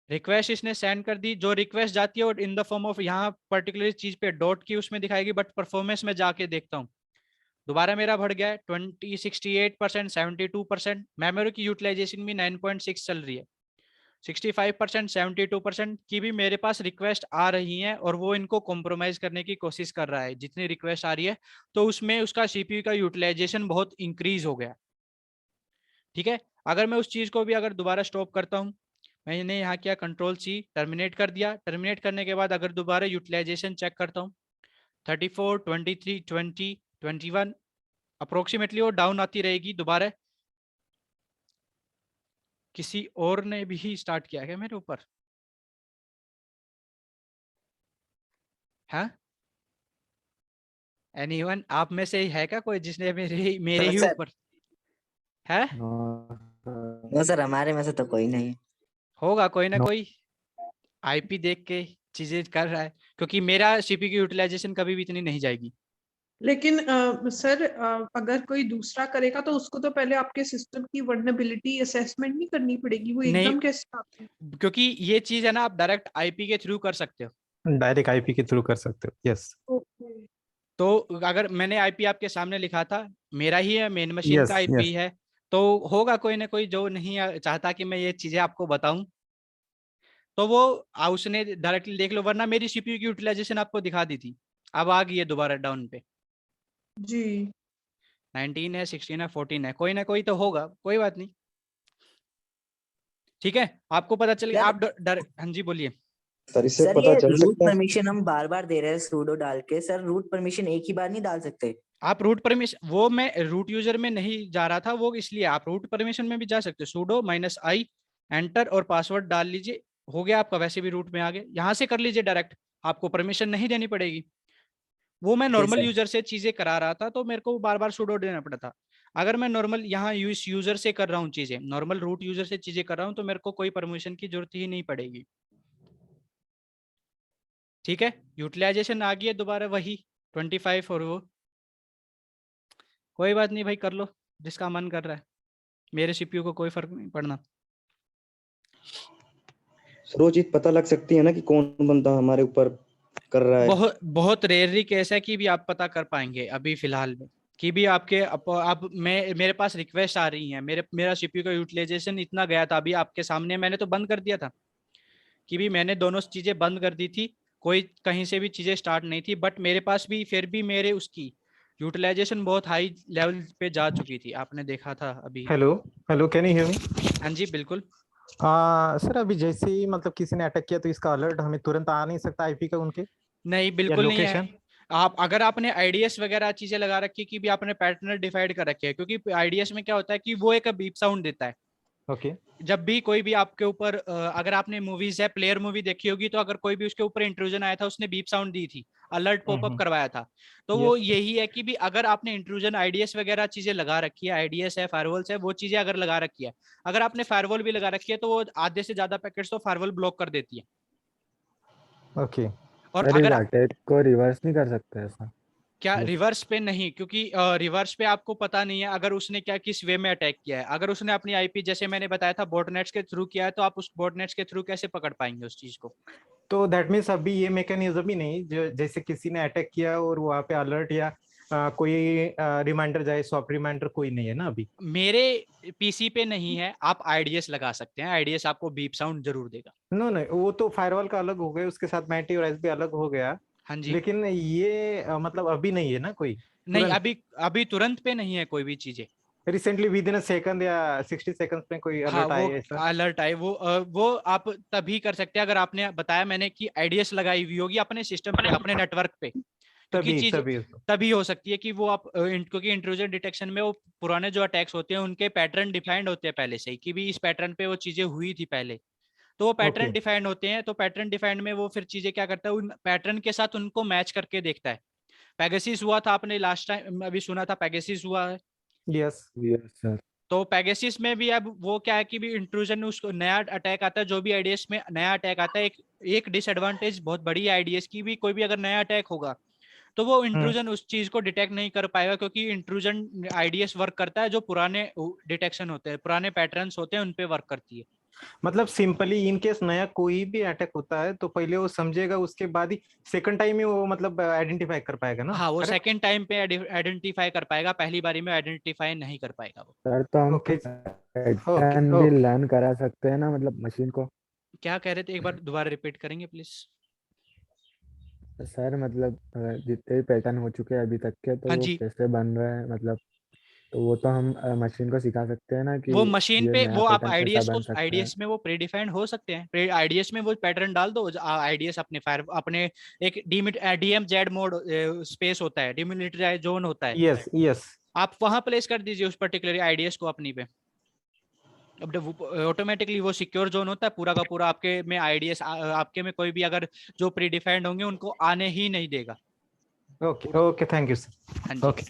रिक्वेस्ट इसने सेंड कर दी, जो रिक्वेस्ट जाती है और इन द फॉर्म ऑफ यहाँ पर्टिकुलर चीज पे डॉट की उसमें दिखाएगी, बट परफॉर्मेंस में जाके देखता हूँ दोबारा मेरा बढ़ गया है 20, 68%, 72%। मेमोरी की यूटिलाइजेशन भी 9.6 चल रही है, 65%, 72% की भी मेरे पास रिक्वेस्ट आ रही हैं और वो इनको कॉम्प्रोमाइज करने की कोशिश कर रहा है। जितनी रिक्वेस्ट आ रही है तो उसमें उसका सीपीयू का यूटिलाइजेशन बहुत इंक्रीज हो गया। ठीक है, अगर मैं उस चीज को भी अगर दोबारा स्टॉप करता हूँ, मैंने यहाँ किया Ctrl+C टर्मिनेट कर दिया। टर्मिनेट करने के बाद अगर दोबारा यूटिलाइजेशन चेक करता हूँ 34, 23, 20, 21 अप्रोक्सीमेटली वो डाउन आती रहेगी। दोबारा किसी और ने भी स्टार्ट किया है मेरे ऊपर? हाँ, एनीवन आप में से है क्या कोई जिसने मेरे ही सर ऊपर है? नो सर, हमारे में से तो कोई नहीं। होगा कोई ना No. कोई आईपी देख के चीजें कर रहा है, क्योंकि मेरा सीपीयू की यूटिलाइजेशन कभी भी इतनी नहीं जाएगी। लेकिन सर अगर कोई दूसरा करेगा तो उसको तो पहले आपके सिस्टम की वल्नरेबिलिटी असेसमेंट नहीं करनी पड़ेगी, वो नहीं, एकदम कैसे आते हैं? क्योंकि ये चीज है ना आप डायरेक्ट आईपी के थ्रू कर सकते हो, डायरेक्ट आईपी के थ्रू कर सकते हो। Yes okay. तो अगर मैंने आईपी आपके सामने लिखा था, मेरा ही है मेन मशीन यस का आईपी यस है, तो होगा कोई ना कोई जो नहीं चाहता कि मैं ये चीजें आपको बताऊं, तो वो उसने डायरेक्टली देख लो, वरना मेरी सीपीयू की यूटिलाइजेशन आपको दिखा दी थी, अब आ गई है दोबारा डाउन पे। जी 19 है, 16 है, 14 है, कोई ना कोई तो होगा, कोई बात नहीं। ठीक है, आपको पता चल गया, आप हाँ जी बोलिए। सर इससे सर पता ये चल रूट सकता है। परमिशन हम बार बार दे रहे हैं सूडो डाल के, सर रूट परमिशन एक ही बार नहीं डाल सकते? आप रूट परमिशन, वो मैं रूट यूजर में नहीं जा रहा था, वो इसलिए आप रूट परमिशन में भी जा सकते हो, सूडो -i एंटर और पासवर्ड डाल लीजिए, हो गया आपका, वैसे भी रूट में आ गए, यहाँ से कर लीजिए डायरेक्ट, आपको परमिशन नहीं देनी पड़ेगी। वो मैं नॉर्मल सर। यूजर से चीजें करा रहा था तो मेरे को बार बार सूडो देना पड़ा था। अगर मैं नॉर्मल यहाँ यूजर से कर रहा हूँ चीजें, नॉर्मल रूट यूजर से चीजें कर रहा हूँ, तो मेरे को कोई परमिशन की जरूरत ही नहीं पड़ेगी। ठीक है, यूटिलाइजेशन आ गई है दोबारा वही 25, और वो कोई बात नहीं भाई, कर लो जिसका मन कर रहा है, मेरे सीपीयू को कोई फर्क नहीं पड़ना। सरोजित पता लग सकती है ना कि कौन बंदा हमारे ऊपर कर रहा है? बहुत रेयरली केस है कि भी आप पता कर पाएंगे अभी फिलहाल में कि भी आपके अब मेरे पास रिक्वेस्ट आ रही है, मेरा सीपीयू का यूटिलाइजेशन इतना गया था, अभी आपके सामने मैंने तो बंद कर दिया था कि भी मैंने दोनों चीजें बंद कर दी थी, कोई कहीं से भी चीजें स्टार्ट नहीं थी, बट मेरे पास भी फिर भी मेरे उसकी यूटिलाइजेशन बहुत हाई लेवल पे जा चुकी थी, आपने देखा था अभी। Hello hello, can you hear me? हाँ जी बिल्कुल। सर अभी जैसे ही मतलब किसी ने अटैक किया तो इसका अलर्ट हमें तुरंत आ नहीं सकता आईपी का उनके, नहीं या बिल्कुल नहीं है। लोकेशन? आप अगर आपने आईडीएस वगैरह चीजें लगा रखी कि भी आपने पैटर्न डिफाइड कर रखे हैं, क्योंकि आईडीएस में क्या होता है कि वो एक बीप साउंड देता है। ओके जब भी कोई भी आपके ऊपर अगर आपने मूवीज है, प्लेयर मूवी देखी होगी, तो अगर कोई भी उसके ऊपर इंट्रूजन आया था उसने बीप साउंड दी थी, अलर्ट पॉपअप करवाया था। तो वो यही है कि भी अगर आपने इंट्रूजन आईडीएस वगैरह चीजें लगा रखी है, आईडीएस है, फायरवॉल्स है, वो चीजें अगर लगा रखी है, अगर आपने फायरवॉल भी लगा रखी है तो वो आधे से ज्यादा पैकेट्स तो फायरवॉल ब्लॉक कर देती है। ओके। और सर इस अगर अटैक को रिवर्स नहीं कर सकते ऐसा? क्या मतलब रिवर्स पे नहीं, क्योंकि रिवर्स पे आपको पता नहीं है अगर उसने क्या किस वे में अटैक किया है। अगर उसने अपनी आईपी जैसे मैंने बताया था बॉटनेट्स के थ्रू किया है, तो आप उस बॉटनेट्स के थ्रू कैसे पकड़ पाएंगे उस चीज को? तो दैट मीन्स अभी ये मैकेनिज्म ही नहीं जो जैसे किसी ने अटैक किया और वहाँ पे अलर्ट या कोई रिमाइंडर जाए, सॉफ्ट रिमाइंडर कोई नहीं है ना अभी? मेरे पीसी पे नहीं है, आप आईडीएस लगा सकते हैं, आईडीएस आपको बीप साउंड जरूर देगा। नो नहीं, वो तो फायरवॉल का अलग हो गया, उसके साथ मैटी और एसबी अलग हो गया। हाँ जी। लेकिन ये मतलब अभी नहीं है ना कोई? नहीं, तुरंत अभी तुरंत पे नहीं है कोई भी चीजें। रिसेंटली विद इन सेकंड या 60 सेकंड्स में कोई हाँ, अलर्ट वो आए ऐसा? अलर्ट आए वो आप तभी कर सकते हैं अगर आपने बताया मैंने कि आईडीएस लगाई हुई होगी अपने सिस्टम पे, अपने नेटवर्क पे, क्योंकि चीज तभी तभी हो सकती है कि वो आप क्योंकि इंट्रूजन डिटेक्शन में वो पुराने जो अटैक्स होते हैं उनके पैटर्न डिफाइंड होते हैं पहले से ही कि भी इस पैटर्न पे वो चीजें हुई थी पहले, तो वो पैटर्न ओके। डिफाइंड होते हैं। तो पैटर्न डिफाइंड में वो फिर चीजें क्या करता है, उन पैटर्न के साथ उनको मैच करके देखता है। पेगासिस हुआ था, आपने लास्ट टाइम अभी सुना था पेगासिस हुआ है। Yes yes sir. तो पेगासिस में भी अब वो क्या है कि भी इंट्रूजन उसको नया अटैक आता है, जो भी आईडीएस में नया अटैक आता है, एक डिसएडवांटेज बहुत बड़ी है आईडीएस की भी, कोई भी अगर नया अटैक होगा तो वो इंट्रूजन उस चीज को डिटेक्ट नहीं कर पाएगा, क्योंकि इंट्रूजन आईडीएस वर्क करता है जो पुराने डिटेक्शन होते हैं, पुराने पैटर्न्स होते हैं उन पे वर्क करती है। मतलब सिंपली इन केस नया कोई भी अटैक होता है तो पहले वो समझेगा, उसके बाद ही सेकंड टाइम में वो मतलब आइडेंटिफाई कर पाएगा ना? हाँ, वो करेक्ट? सेकंड टाइम पे आइडेंटिफाई कर पाएगा, पहली बारी में आइडेंटिफाई नहीं कर पाएगा वो। सर तो हम ओके ओके पैटर्न भी ओके। लर्न करा सकते हैं ना, मतलब मशीन को? क्या कह रहे थे, एक बार दोबारा रिपीट करेंगे प्लीज? सर मतलब जितने भी पैटर्न हो चुके हैं अभी तक के, तो हाँ वो जी, कैसे बन रहे हैं मतलब, तो वो तो हम मशीन को सिखा सकते हैं ना कि वो मशीन ये पे नया वो आप पैटर्न कैसा आईडीएस को बन सकता है। आईडीएस में वो प्रीडिफाइंड हो सकते हैं, आईडीएस में वो पैटर्न डाल दो, आईडीएस अपने फायर अपने एक डीएमजेड मोड स्पेस होता है, डिमिलिटरी जोन होता है, यस यस। आप वहां प्लेस कर दीजिए उस पर्टिकुलर आईडीएस को अपनी पे। अब ऑटोमेटिकली वो सिक्योर जोन होता है पूरा का पूरा, आपके में आईडीएस आपके में कोई भी अगर जो प्रीडिफाइंड होंगे उनको आने ही नहीं देगा। Okay okay, thank you sir. हाँ जी। ओके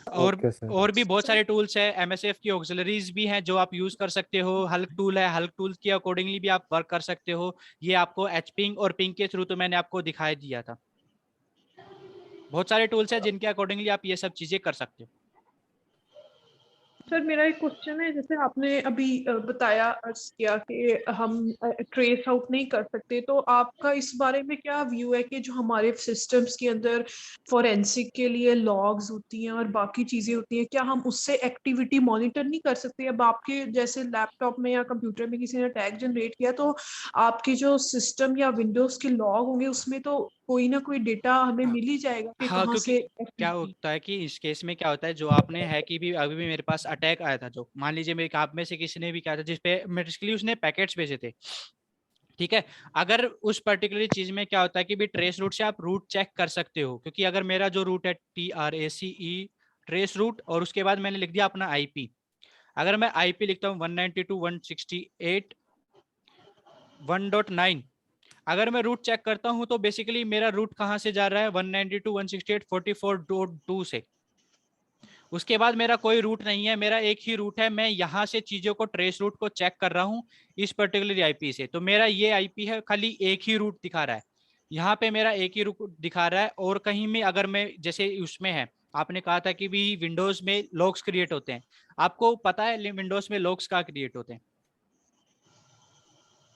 और ओके सर। और भी बहुत सारे टूल्स है, एमएसएफ की ऑक्सिलरीज भी हैं जो आप यूज कर सकते हो, हल्क टूल है, हल्क टूल के अकॉर्डिंगली भी आप वर्क कर सकते हो। ये आपको एचपिंग और पिंग के थ्रू तो मैंने आपको दिखाई दिया था। बहुत सारे टूल्स है जिनके अकॉर्डिंगली आप ये सब चीजें कर सकते हो। सर मेरा एक क्वेश्चन है, जैसे आपने अभी बताया अर्ज किया कि हम ट्रेस आउट नहीं कर सकते, तो आपका इस बारे में क्या व्यू है कि जो हमारे सिस्टम्स के अंदर फॉरेंसिक के लिए लॉग्स होती हैं और बाकी चीजें होती हैं, क्या हम उससे एक्टिविटी मॉनिटर नहीं कर सकते? अब आपके जैसे लैपटॉप में या कंप्यूटर में किसी ने टैग जनरेट किया, तो आपके जो सिस्टम या विंडोज के लॉग होंगे उसमें तो कोई ना कोई डेटा हमें मिल ही जाएगा कि हाँ, कहाँ क्योंकि से क्या activity। होता है कि इस केस में क्या होता है, जो आपने है कि भी अभी भी मेरे पास अटैक आया था, जो मान लीजिए मेरे आप में से किसी ने भी किया था जिसपे बेसिकली उसने पैकेट्स भेजे थे, ठीक है। अगर उस पर्टिकुलर चीज में क्या होता है कि भी ट्रेस रूट से आप रूट चेक कर सकते हो, क्योंकि अगर मेरा जो रूट है TRACE ट्रेस रूट और उसके बाद मैंने लिख दिया अपना आईपी, अगर मैं आईपी लिखता हूँ 192.168.1.9, अगर मैं रूट चेक करता हूं तो बेसिकली मेरा रूट कहां से जा रहा है 192.168.44.2 से। उसके बाद मेरा कोई रूट नहीं है, मेरा एक ही रूट है, मैं यहां से चीजों को ट्रेस रूट को चेक कर रहा हूं इस पर्टिकुलर आईपी से। तो मेरा ये आईपी है, खाली एक ही रूट दिखा रहा है, यहाँ पे मेरा एक ही रूट दिखा रहा है। और कहीं में अगर मैं जैसे उसमें है, आपने कहा था कि भी विंडोज में लॉग्स क्रिएट होते हैं, आपको पता है विंडोज में लॉग्स कहाँ क्रिएट होते हैं?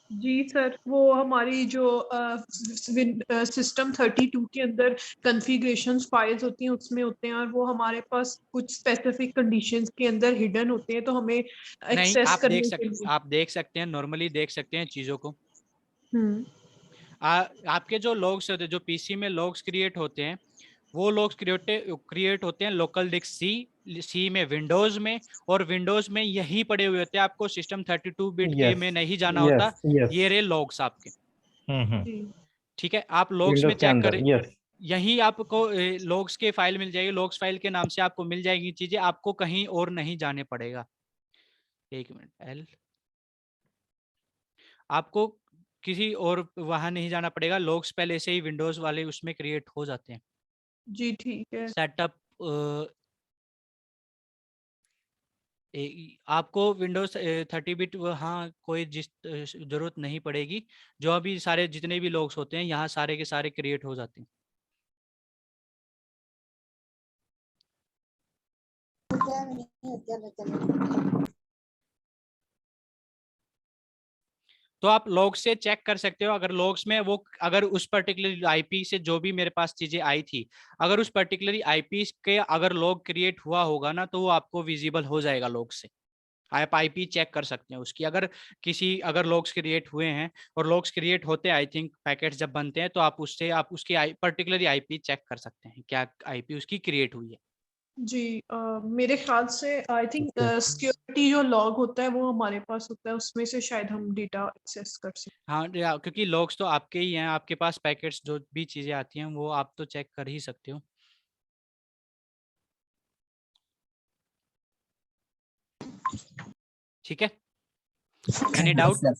जी सर, वो हमारी जो सिस्टम 32 के अंदर कॉन्फ़िगरेशंस फाइल्स होती हैं उसमें होते हैं, और वो हमारे पास कुछ स्पेसिफिक कंडीशंस के अंदर हिडन होते हैं, तो हमें नहीं, एक्सेस करने के लिए। आप देख सकते हैं, नॉर्मली देख सकते हैं चीजों को। हम्म। आपके जो लॉग्स होते हैं, जो पीसी में लॉग्स क्रिएट होते हैं, वो लॉग्स क्रिएट होते हैं लोकल डिस्क सी में विंडोज में, और विंडोज में यही पड़े हुए होते हैं, आपको सिस्टम 32 बिट के यस में नहीं जाना होता। Yes yes. ये रहे लॉग्स आपके, जी। ठीक है। आप लॉग्स में विंडोज के चेक अंदर करें, यस। यही आपको लॉग्स के फाइल मिल जाएगी, लॉग्स फाइल के नाम से आपको मिल जाएगी चीजें, आपको कहीं और नहीं जाने पड़ेगा। एक मिनट, आपको किसी और वहां नहीं जाना पड़ेगा, लॉग्स पहले से ही विंडोज वाले उसमें क्रिएट हो जाते हैं। जी ठीक है। सेटअप आपको विंडोज 30 बिट हाँ कोई जरूरत नहीं पड़ेगी। जो अभी सारे जितने भी लॉग्स होते हैं यहाँ सारे के सारे क्रिएट हो जाते हैं। तो आप लॉग से चेक कर सकते हो, अगर लॉग्स में वो अगर उस पर्टिकुलर आईपी से जो भी मेरे पास चीजें आई थी, अगर उस पर्टिकुलर आईपी के अगर लॉग क्रिएट हुआ होगा ना, तो वो आपको विजिबल हो जाएगा लॉग से। आप आईपी चेक कर सकते हैं उसकी, अगर लॉग्स क्रिएट हुए हैं, और लॉग्स क्रिएट होते हैं आई थिंक पैकेट्स जब बनते हैं, तो आप उससे आप उसकी पर्टिकुलर आईपी चेक कर सकते हैं क्या आईपी उसकी क्रिएट हुई है। जी मेरे ख्याल से आई थिंक सिक्योरिटी जो लॉग होता है वो हमारे पास होता है, उसमें से शायद हम डेटा एक्सेस कर सकते हाँ क्योंकि लॉग्स तो आपके ही हैं, आपके पास पैकेट्स जो भी चीजें आती हैं वो आप तो चेक कर ही सकते हो। ठीक है, any doubt?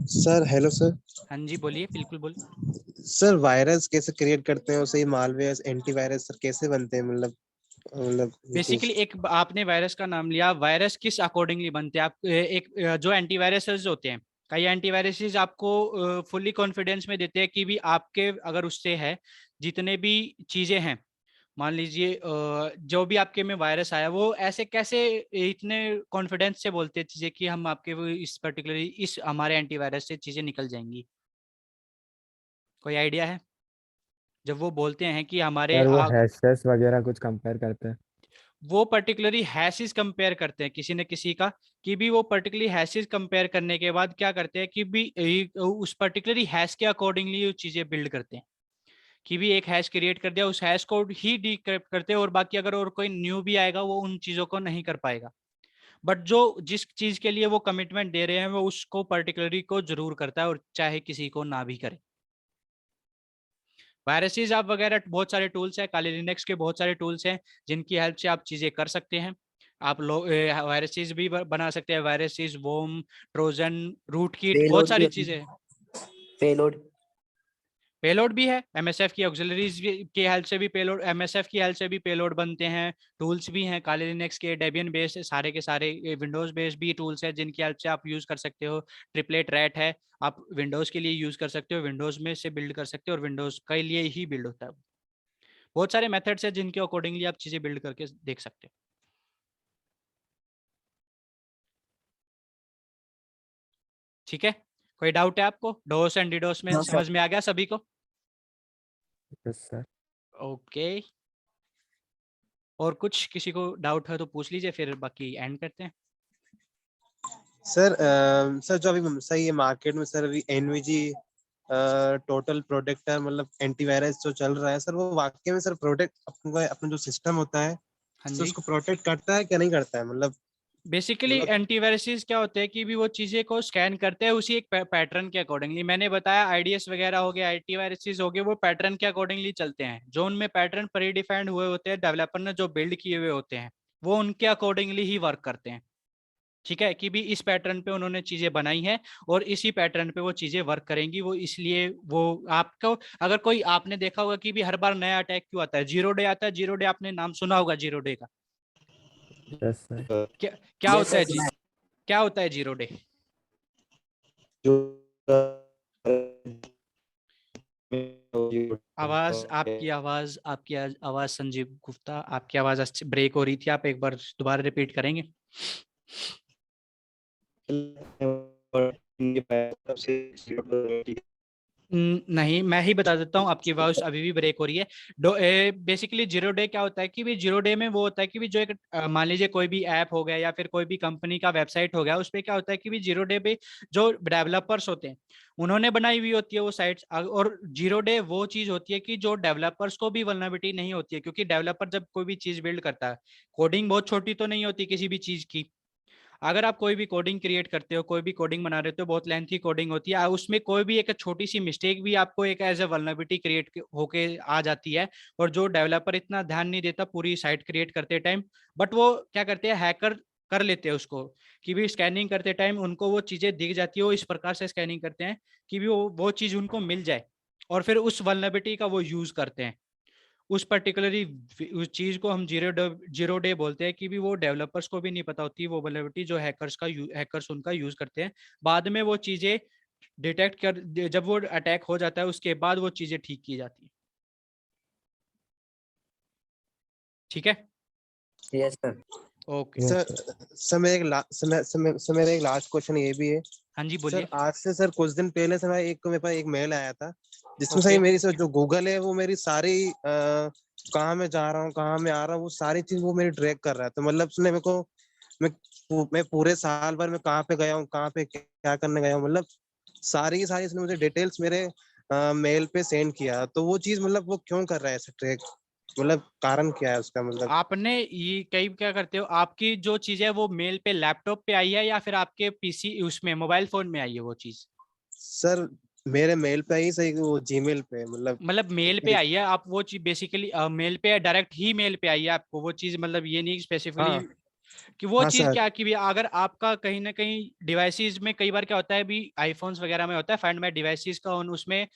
Sir hello sir. हाँ जी बोलिए, बिल्कुल बोलिए। सर वायरस कैसे क्रिएट करते हैं, उसे मालवेयर एंटीवायरस सर कैसे बनते हैं, मतलब बेसिकली एक आपने वायरस का नाम लिया, वायरस किस अकॉर्डिंगली बनते हैं? आप एक जो एंटीवायरसेस होते हैं, कई एंटीवायरसेस आपको फुल्ली कॉन्फिडेंस में देते हैं कि भी आपके अगर उससे है जितने भी चीजें हैं, मान लीजिए जो भी आपके में वायरस आया, वो ऐसे कैसे इतने कॉन्फिडेंस से बोलते हैं चीजें कि हम आपके वो इस पर्टिकुलरली इस हमारे एंटीवायरस से चीजें निकल जाएंगी? कोई आइडिया है जब वो बोलते हैं कि हमारे सर वो हैशेस वगैरह कुछ कंपेयर करते हैं? वो पर्टिकुलरली हैशेस कंपेयर करते हैं किसी न किसी का, कि भी वो पर्टिकुलरली हैशेस कंपेयर करने के बाद क्या करते हैं कि भी उस पर्टिकुलरली हैश के अकॉर्डिंगली वो चीजें बिल्ड करते हैं, कि भी एक हैश क्रिएट कर दिया, उस हैश को ही डिक्रिप्ट करते हैं, और बाकी अगर और कोई न्यू भी आएगा वो उन चीजों को नहीं कर पाएगा। बट जो जिस चीज के लिए वो कमिटमेंट दे रहे हैं वो उसको पर्टिकुलरली को जरूर करता है, और चाहे किसी को ना भी करे। वायरसेस आप वगैरह बहुत सारे टूल्स हैं, काली लिनक्स के बहुत सारे टूल्स हैं जिनकी हेल्प से आप चीजें कर सकते हैं। आप वायरसेस भी बना सकते हैं, वायरसेस, वोम, ट्रोजन, रूट किट, बहुत सारी चीजें। पेलोड भी है, एमएसएफ की ऑक्सिलरीज की हेल्प से भी पेलोड, एमएसएफ की हेल्प से भी पेलोड बनते हैं। टूल्स भी हैं काली लिनक्स के, डेबियन बेस्ड सारे के सारे, विंडोज बेस्ड भी टूल्स हैं जिनकी हेल्प से आप यूज कर सकते हो। ट्रिपलेट रैट है, आप विंडोज के लिए यूज कर सकते हो, विंडोज में से बिल्ड कर सकते हो, और विंडोज के लिए ही बिल्ड होता है। बहुत सारे मेथड्स हैं जिनके अकॉर्डिंगली आप चीजें बिल्ड करके देख सकते हो। ठीक है, कोई डाउट है आपको? डोस एंड डीडोस में समझ में आ गया सभी को? Yes sir. ओके, और कुछ किसी को डाउट है तो पूछ लीजिए, फिर बाकी एंड करते हैं। सर सर जो अभी सही है मार्केट में सर, अभी एनवीजी टोटल प्रोटेक्टर मतलब एंटीवायरस जो चल रहा है सर, वो वाकई में सर प्रोटेक्ट अपना जो सिस्टम होता है तो उसको प्रोटेक्ट करता है क्या नहीं करता है? मतलब बेसिकली एंटीवायरसेस क्या होते हैं कि भी वो चीजें को स्कैन करते हैं उसी एक पैटर्न के अकॉर्डिंगली। मैंने बताया आईडीएस वगैरह हो गया, एंटीवायरसेस हो गए, वो पैटर्न के अकॉर्डिंगली चलते हैं। जो उनमें पैटर्न प्री डिफाइंड हुए होते हैं, डेवलपर ने जो बिल्ड किए हुए होते हैं, वो उनके अकॉर्डिंगली ही वर्क करते हैं। ठीक है, कि भी इस पैटर्न पे उन्होंने चीजें बनाई हैं और इसी पैटर्न पे वो चीजें वर्क करेंगी। वो इसलिए वो आपको, अगर कोई आपने देखा होगा कि भी हर बार नया अटैक क्यों आता है, 0 डे आता है, 0 डे आपने नाम सुना होगा 0 डे का। Yes sir. क्या होता है जी, क्या होता है 0 डे? आपकी आवाज संजीव गुप्ता, आपकी आवाज ब्रेक हो रही थी, आप एक बार दोबारा रिपीट करेंगे? नहीं, मैं ही बता देता हूँ, आपकी आवाज अभी भी ब्रेक हो रही है। बेसिकली 0 डे क्या होता है कि भी 0 डे में वो होता है कि भी जो एक मान लीजिए कोई भी ऐप हो गया या फिर कोई भी कंपनी का वेबसाइट हो गया, उस पर क्या होता है कि भी 0 डे पे जो डेवलपर्स होते हैं उन्होंने बनाई हुई होती है वो साइट्स, और 0 डे वो चीज होती है कि जो डेवलपर्स को भी वल्नरेबिलिटी नहीं होती है, क्योंकि डेवलपर जब कोई भी चीज बिल्ड करता है, कोडिंग बहुत छोटी तो नहीं होती किसी भी चीज की। अगर आप कोई भी कोडिंग क्रिएट करते हो, कोई भी कोडिंग बना रहे हो, तो बहुत लेंथी कोडिंग होती है, उसमें कोई भी एक छोटी सी मिस्टेक भी आपको एक एज ए वल्नरेबिलिटी क्रिएट होके आ जाती है। और जो डेवलपर इतना ध्यान नहीं देता पूरी साइट क्रिएट करते टाइम, बट वो क्या करते हैं, हैकर कर लेते हैं उसको, कि भी स्कैनिंग करते टाइम उनको वो चीजें दिख जाती है, वो इस प्रकार से स्कैनिंग करते हैं कि भी वो चीज उनको मिल जाए, और फिर उस वल्नरेबिलिटी का वो यूज करते हैं। उस पर्टिकुलरली उस चीज को हम जीरो डे बोलते हैं, कि भी वो डेवलपर्स को भी नहीं पता होती वो वल्नरेबिलिटी जो हैकर्स उनका यूज करते हैं। बाद में वो चीजें डिटेक्ट कर, जब वो अटैक हो जाता है उसके बाद वो चीजें ठीक की जाती है। ठीक है, यस सर। ओके। सर मेरा एक लास्ट क्वेश्चन ये भी है। हाँ जी सर बोलिए। आज से सर कुछ दिन पहले से मेरे पास एक मेल आया था, जिसमें Okay. सही मेरी सर जो गूगल है वो मेरी सारी कहाँ मैं जा रहा हूँ, कहाँ मैं आ रहा हूँ, वो सारी चीज वो मेरी ट्रैक कर रहा है। तो मतलब उसने मेरे को मैं पूरे साल भर में कहाँ पे गया हूँ, कहाँ पे क्या करने गया हूँ, मतलब सारी की सारी इसने मुझे डिटेल्स मेरे मेल पे सेंड किया। तो वो चीज मतलब वो क्यों कर रहा है ऐसे ट्रैक, मतलब कारण क्या है उसका? मतलब आपने ये कई क्या करते हो, आपकी जो चीज है वो मेल पे लैपटॉप पे आई है या फिर आपके पीसी उसमें मोबाइल फोन में आई है वो चीज? सर मेरे मेल पे ही सही, वो जीमेल पे, मतलब मेल पे आई है, आप वो चीज बेसिकली मेल पे डायरेक्ट ही मेल पे आई है आपको वो चीज, मतलब ये नहीं स्पेसिफिकली हाँ कि वो हाँ चीज सर। क्या, कि भी अगर आपका कहीं ना कहीं डिवाइसेस में कई बार क्या होता है, भी आईफोन्स वगैरह में होता है फाइंड माय डिवाइसेस का ऑन, उसमें